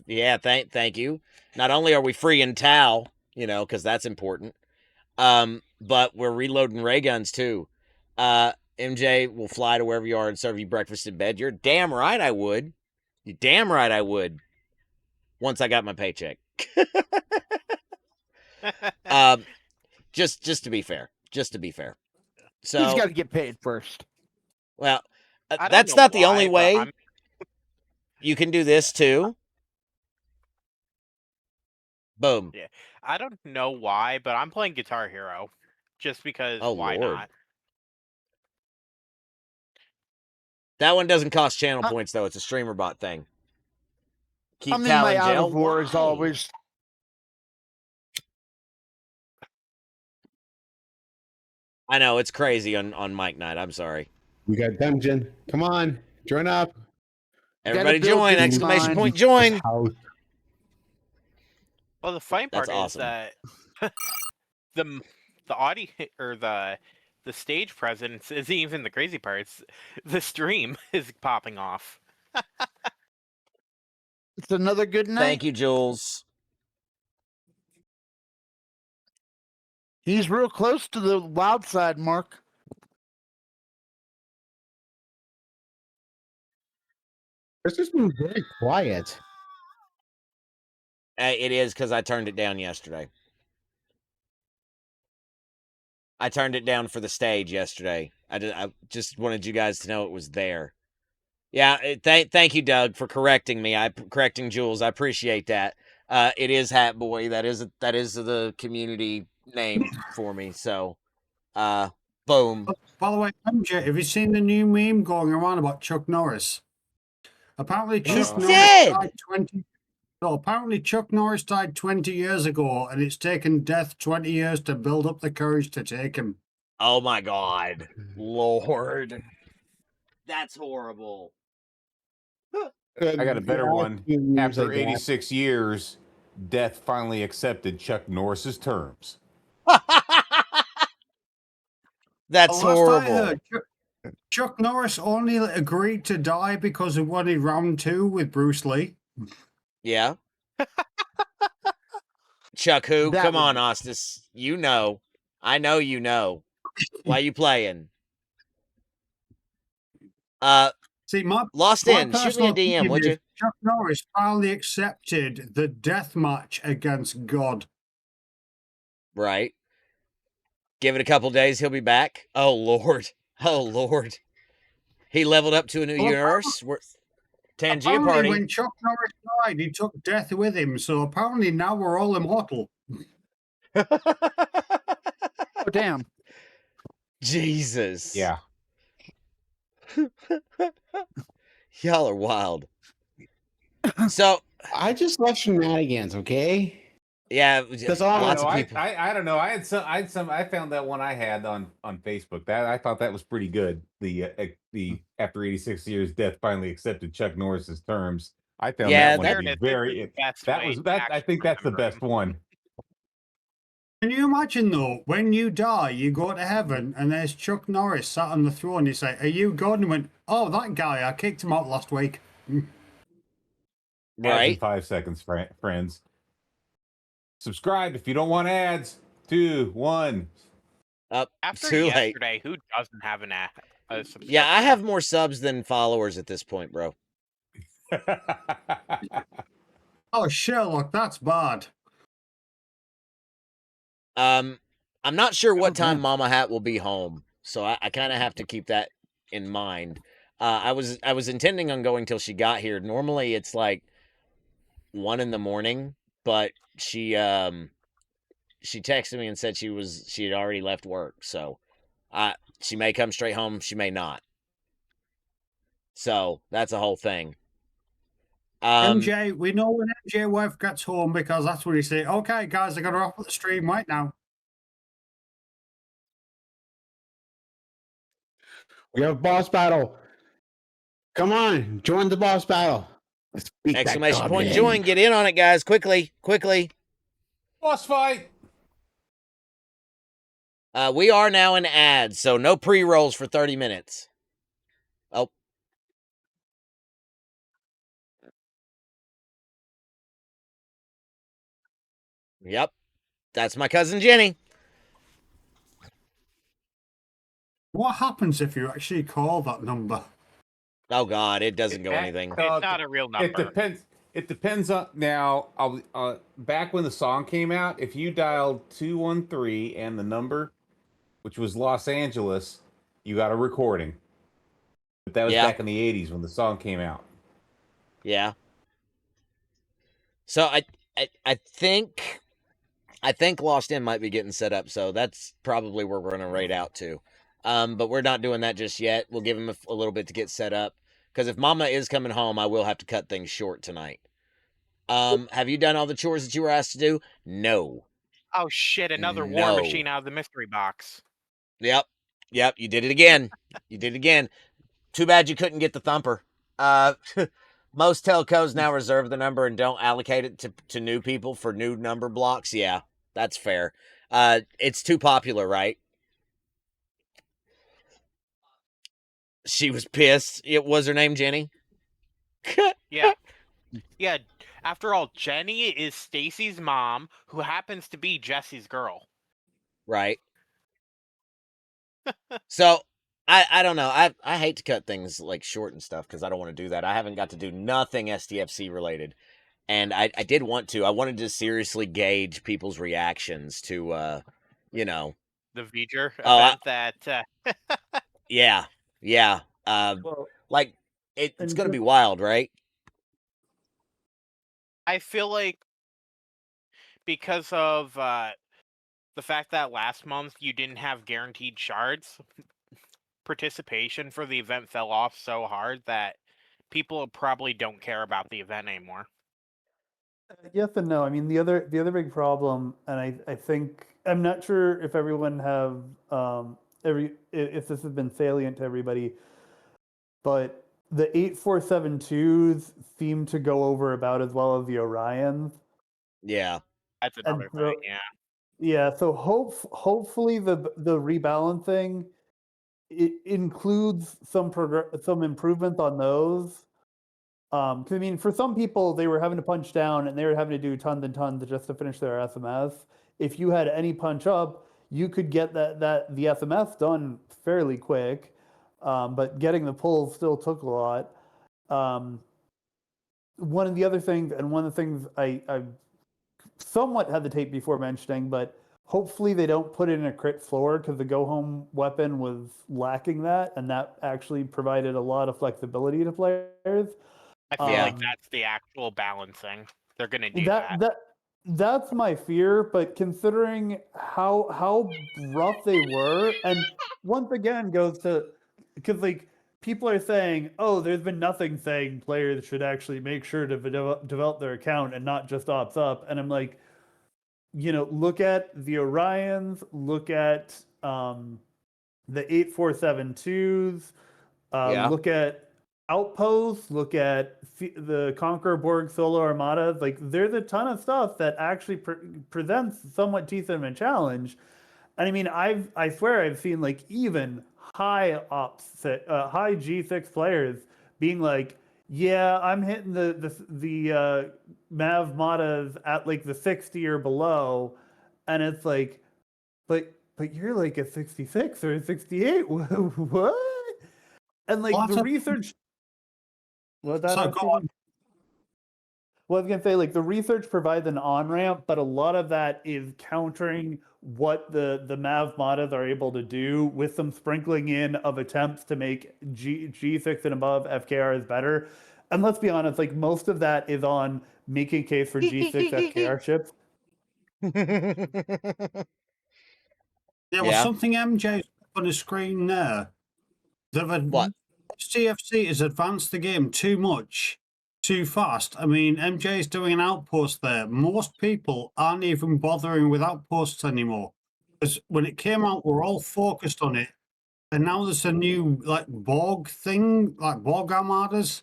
yeah, thank you. Not only are we free in Tau, because that's important, but we're reloading ray guns too. MJ will fly to wherever you are and serve you breakfast in bed. You're damn right I would. You damn right I would. Once I got my paycheck. Just to be fair. Just to be fair. He's So, got to get paid first. well, I don't that's know not the only why, but way. You can do this too. Boom. Yeah, I don't know why, but I'm playing Guitar Hero, just because. Oh, why Lord. not? That one doesn't cost channel points, though. It's a streamer bot thing. Keep I mean, Tal my in out jail. of war is Why? always. I know, it's crazy on Mike Night. I'm sorry. We got dungeon. Come on, join up. Everybody build join! this Exclamation mine. point join! House. Well, the funny That's part awesome. is that the audio or the stage presence isn't even the crazy part. It's the stream is popping off. It's another good night. Thank you, Jules. He's real close to the wild side, Mark. It's just been very quiet. It is because I turned it down yesterday. I turned it down for the stage yesterday. I just wanted you guys to know it was there. Yeah, thank you, Doug, for correcting me. Correcting Jules. I appreciate that. It is Hat Boy. That is the community name for me. So, boom. By the way, MJ, have you seen the new meme going around about Chuck Norris? Apparently, He's Chuck Norris dead. died 20. No, apparently Chuck Norris died 20 years ago, and it's taken death 20 years to build up the courage to take him. Oh my God, Lord, that's horrible. I got a better one. After Like 86 years, death finally accepted Chuck Norris's terms. That's Last I horrible. heard, Chuck Norris only agreed to die because of winning round 2 with Bruce Lee. Yeah. Chuck who? That Come would on, be- Ostis. You know. I know you know. Why you playing? See, my Lost in. Shoot me a personal DM, opinion would is you? Chuck Norris finally accepted the death match against God. Right. Give it a couple days, he'll be back. Oh Lord. Oh Lord. He leveled up to a new Well, universe. Tangia Apparently, party. when Chuck Norris died, he took death with him. So apparently now we're all immortal. Oh, damn. Jesus. Yeah. Y'all are wild. So I just love shenanigans, okay? yeah, That's all I lots of I people. I don't know. I found that one I had on Facebook. That I thought that was pretty good. The after 86 years, death finally accepted Chuck Norris's terms. I found Yeah, that one that- to be Fairness, very. this is the best That way was to that. I actually think that's the remember best him. one. Can you imagine though, when you die, you go to heaven and there's Chuck Norris sat on the throne. You say, "Are you God?" And he went, "Oh, that guy. I kicked him out last week." Ads in Right. 5 seconds, friends. Subscribe if you don't want ads. 2, 1. Up. After Too late. yesterday, who doesn't have a subscription? Yeah, I have more subs than followers at this point, bro. Oh, Sherlock, that's bad. I'm not sure what Okay. time Mama Hat will be home, so I kind of have to keep that in mind. I was intending on going till she got here. Normally it's like 1 a.m, but she texted me and said she had already left work, so she may come straight home, she may not. So that's a whole thing. MJ, we know when MJ wife gets home because that's when you say, okay, guys, I got to wrap up the stream right now. We have boss battle. Come on, join the boss battle. Let's beat that Exclamation point goblin. join, get in on it, guys, quickly. Boss fight. We are now in ads, so no pre-rolls for 30 minutes. Oh. Yep. That's my cousin Jenny. What happens if you actually call that number? Oh God, it doesn't go anything. It's not a real number. It depends. It depends on now. Back when the song came out, if you dialed 213 and the number, which was Los Angeles, you got a recording. But that was back in the 80s when the song came out. Yeah. So I think Lost In might be getting set up, so that's probably where we're gonna raid out to. But we're not doing that just yet. We'll give him a little bit to get set up. Because if Mama is coming home, I will have to cut things short tonight. Have you done all the chores that you were asked to do? No. Oh shit! Another war machine out of the mystery box. Yep. You did it again. Too bad you couldn't get the thumper. Most telcos now reserve the number and don't allocate it to new people for new number blocks. Yeah, that's fair. It's too popular, right? She was pissed. It was her name Jenny. Yeah. After all, Jenny is Stacy's mom, who happens to be Jesse's girl. Right. So I don't know. I hate to cut things like short and stuff because I don't want to do that. I haven't got to do nothing STFC related, and I did want to. I wanted to seriously gauge people's reactions to the V'ger event that. Yeah. Like it's gonna be wild, right? I feel like because of the fact that last month you didn't have guaranteed shards, participation for the event fell off so hard that people probably don't care about the event anymore. Yes and no. I mean, the other big problem, and I think I'm not sure if everyone have if this has been salient to everybody, but the 8472s seem to go over about as well as the Orions. Yeah, that's another thing. Yeah. Yeah. So hopefully the rebalancing it includes some improvements on those. Because I mean, for some people, they were having to punch down and they were having to do tons and tons just to finish their SMS. If you had any punch up, you could get the SMS done fairly quick, but getting the pulls still took a lot. One of the things I somewhat hesitate before mentioning, but hopefully they don't put in a crit floor because the go home weapon was lacking that, and that actually provided a lot of flexibility to players. I feel like that's the actual balancing. They're gonna do that. That's my fear, but considering how rough they were, and once again goes to because like people are saying, oh, there's been nothing saying players should actually make sure to develop their account and not just ops up, and I'm like, look at the Orions, look at the 8472s, look at Outposts, look at the Conqueror Borg Solo Armadas. Like, there's a ton of stuff that actually presents somewhat decent of a challenge. And I mean, I swear I've seen like even high G6 players being like, yeah, I'm hitting the Mav Matas at like the 60 or below, and it's like, but you're like a 66 or a 68. What? And like Well, the that's research. What that so go Stephen? on. Well, I was gonna say, like the research provides an on ramp, but a lot of that is countering what the Mav modders are able to do with some sprinkling in of attempts to make G6 and above FKR is better. And let's be honest, like most of that is on making case for G6 FKR ships. Yeah, well, Yeah. something MJ's on the screen there. What? CFC has advanced the game too much, too fast. I mean, MJ is doing an outpost there. Most people aren't even bothering with outposts anymore. Because when it came out, we're all focused on it. And now there's a new like Borg thing, like Borg armadas.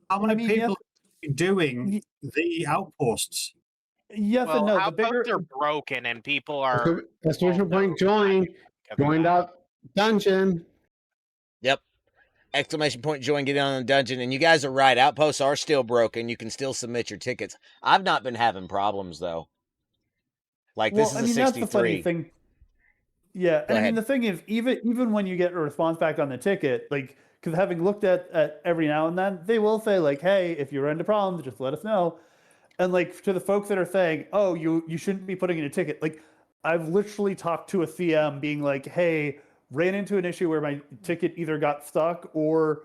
How many Yes, people are doing the outposts? yes Well, and no. The outposts bigger are broken, and people are Exclamation point also join. because of Joined that. up dungeon. Yep. Exclamation point join, get on the dungeon. And you guys are right. Outposts are still broken. You can still submit your tickets. I've not been having problems though. Like this Well, is I a mean that's the funny 63. thing. Yeah, Go and I mean ahead. the thing is, even when you get a response back on the ticket, like because having looked at every now and then, they will say like, "Hey, if you run into problems, just let us know." And like to the folks that are saying, "Oh, you shouldn't be putting in a ticket," like I've literally talked to a CM being like, "Hey, ran into an issue where my ticket either got stuck or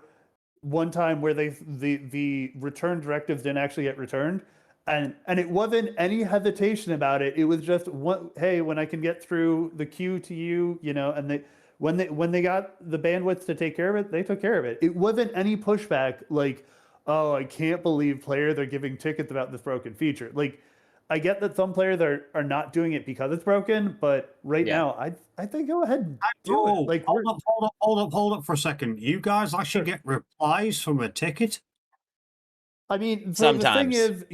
one time where the return directives didn't actually get returned." And it wasn't any hesitation about it. It was just what, hey, when I can get through the queue to you, and when they got the bandwidth to take care of it, they took care of it. It wasn't any pushback like, oh, I can't believe players are giving tickets about this broken feature. Like, I get that some players are not doing it because it's broken, but right Yeah. now, I think go ahead and do Oh, it. Like, hold up for a second. You guys actually get replies from a ticket? I mean, so the thing Sometimes. is,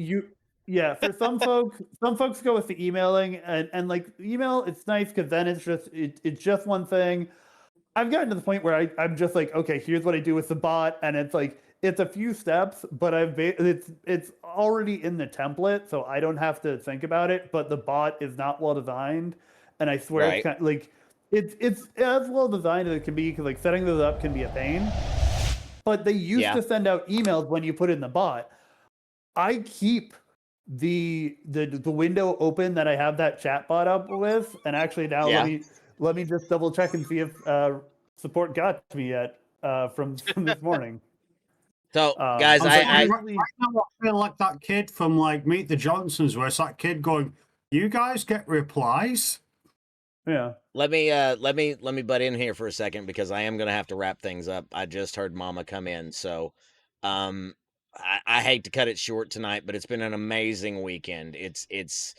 yeah, for some folks go with the emailing, and like email, it's nice because then it's just one thing. I've gotten to the point where I'm just like, okay, here's what I do with the bot, and it's like it's a few steps, but it's already in the template, so I don't have to think about it. But the bot is not well designed, and I swear it's Right. kind of like it's as well designed as it can be because like setting those up can be a pain. But they used Yeah. to send out emails when you put in the bot. I keep the window open that I have that chat bot up with, and actually now Yeah. let me just double check and see if support got to me yet from this morning. So guys, I was like, I right now I feel like that kid from like Meet the Johnsons, where it's that kid going, "You guys get replies." Yeah. let me butt in here for a second because I am gonna have to wrap things up. I just heard Mama come in, so I hate to cut it short tonight, but it's been an amazing weekend. It's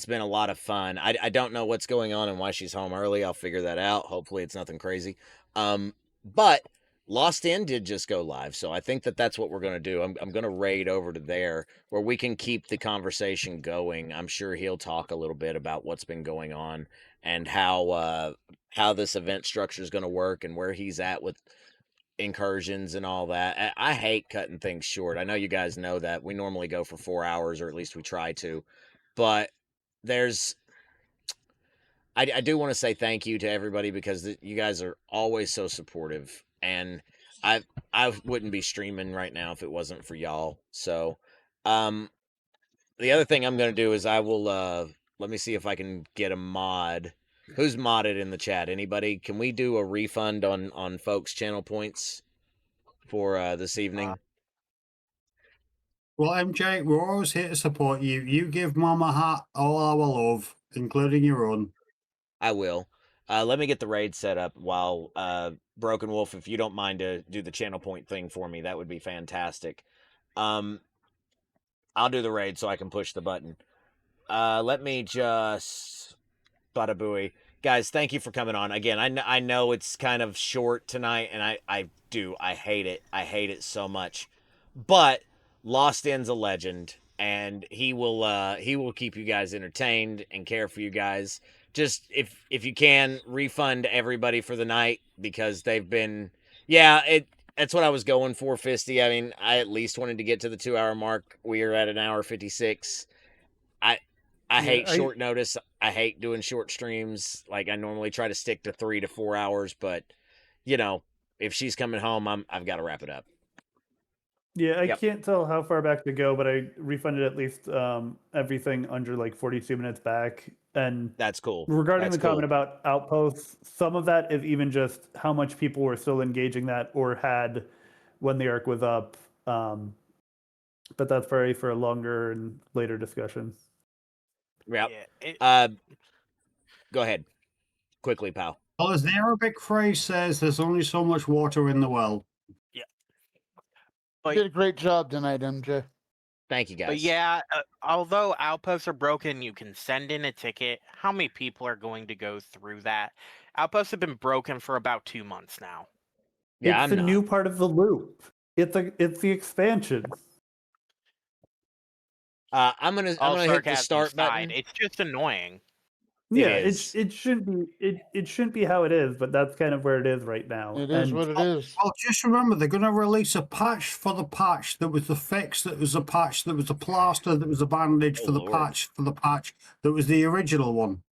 been a lot of fun. I don't know what's going on and why she's home early. I'll figure that out. Hopefully, it's nothing crazy. But Lost Inn did just go live, so I think that that's what we're gonna do. I'm gonna raid over to there where we can keep the conversation going. I'm sure he'll talk a little bit about what's been going on and how this event structure is going to work and where he's at with incursions and all that. I hate cutting things short. I know you guys know that. We normally go for 4 hours, or at least we try to. But there's I do want to say thank you to everybody because you guys are always so supportive, and I wouldn't be streaming right now if it wasn't for y'all. So, um, the other thing I'm going to do is I will let me see if I can get a mod. Who's modded in the chat? Anybody? Can we do a refund on folks' channel points for this evening? Well, MJ, we're always here to support you. You give Mama Hat all our love, including your own. I will. Let me get the raid set up while Broken Wolf, if you don't mind to do the channel point thing for me, that would be fantastic. I'll do the raid so I can push the button. Let me just bada booey. Guys, thank you for coming on. Again, I know it's kind of short tonight, and I hate it. I hate it so much. But Lost Inn's a legend, and he will keep you guys entertained and care for you guys. Just if you can refund everybody for the night because they've been That's what I was going for, Fisty. I mean, I at least wanted to get to the 2-hour mark. We are at an hour 56. I hate short notice. I hate doing short streams. Like I normally try to stick to 3 to 4 hours, but you know, if she's coming home, I've got to wrap it up. Yeah, I Yep. can't tell how far back to go, but I refunded at least everything under like 42 minutes back. And That's cool. regarding That's the comment cool. about outposts, some of that is even just how much people were still engaging that or had when the arc was up. But that's probably for a longer and later discussion. Yep. Yeah, Go ahead. Quickly, pal. Well, as the Arabic phrase says, there's only so much water in the well. You did a great job tonight, MJ. Thank you, guys. But yeah, although outposts are broken, you can send in a ticket. How many people are going to go through that? Outposts have been broken for about 2 months now. Yeah, it's I'm the not. new part of the loop. It's the expansion. I'm gonna hit the start button. It's just annoying. Yeah, is. it shouldn't be it shouldn't be how it is, but that's kind of where it is right now. It is what it is. Well, just remember, they're going to release a patch for the patch that was the fix, that was a patch, that was a plaster, that was a bandage for the patch, for the patch that was the original one.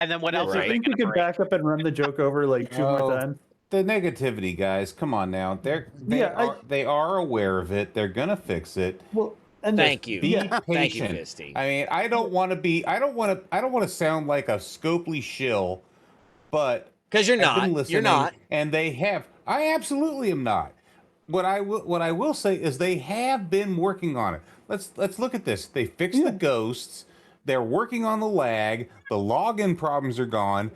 And then what else I are they think we going to could break? back up and run the joke over like 2 more times. The negativity, guys. Come on now. They are aware of it. They're gonna fix it. Well, and Thank you. Be Thank you, patient. Fisty. I mean, I don't want to sound like a Scopely shill, but because you're I've been not. You're listening, not. and they have. I absolutely am not. What I will say is they have been working on it. Let's look at this. They fixed the ghosts. They're working on the lag. The login problems are gone.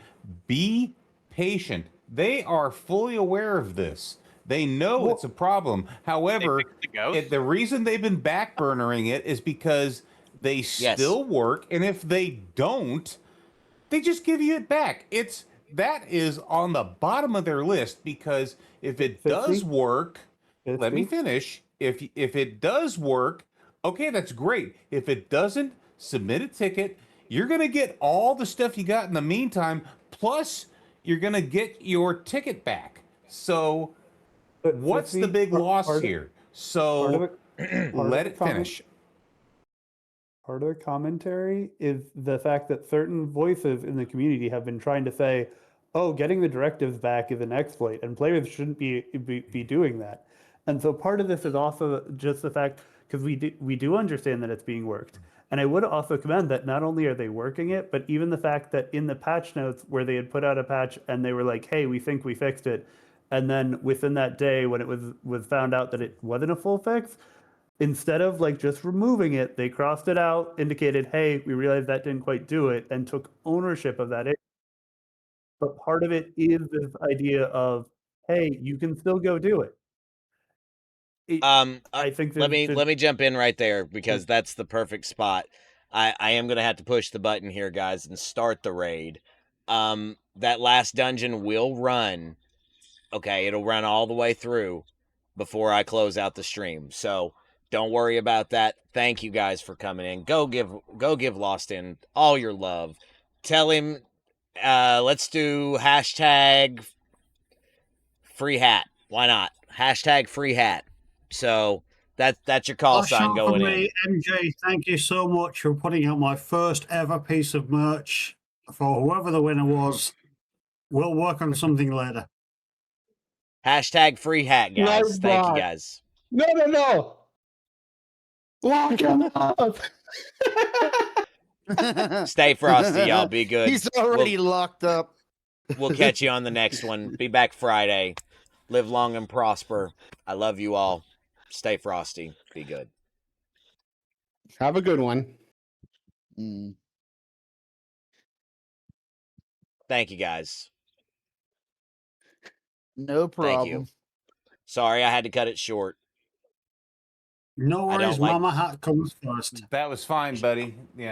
Be patient. They are fully aware of this. They know it's a problem. However, the reason they've been backburnering it is because they still work, and if they don't, they just give you it back. That is on the bottom of their list, because if it does work, let me finish. If it does work, okay, that's great. If it doesn't, submit a ticket. You're going to get all the stuff you got in the meantime, plus you're going to get your ticket back. So what's the big loss here? So let it finish. Part of the commentary is the fact that certain voices in the community have been trying to say, oh, getting the directives back is an exploit, and players shouldn't be doing that. And so part of this is also just the fact, because we do understand that it's being worked. And I would also commend that not only are they working it, but even the fact that in the patch notes where they had put out a patch and they were like, hey, we think we fixed it. And then within that day, when it was found out that it wasn't a full fix, instead of like just removing it, they crossed it out, indicated, hey, we realized that didn't quite do it, and took ownership of that issue. But part of it is this idea of, hey, you can still go do it. I think let me jump in right there, because that's the perfect spot. I am gonna have to push the button here, guys, and start the raid. That last dungeon will run. Okay, it'll run all the way through before I close out the stream. So don't worry about that. Thank you guys for coming in. Go give Lost In all your love. Tell him let's do hashtag free hat. Why not? Hashtag free hat. So that's your call sign going in. MJ, thank you so much for putting out my first ever piece of merch. For whoever the winner was, we'll work on something later. Hashtag free hat, guys. Thank you, guys. No. Lock him up. Stay frosty, y'all. Be good. He's already locked up. We'll catch you on the next one. Be back Friday. Live long and prosper. I love you all. Stay frosty. Be good. Have a good one. Thank you, guys. No problem. Thank you. Sorry, I had to cut it short. No worries, Mama Hat comes first. That was fine, buddy. Yeah.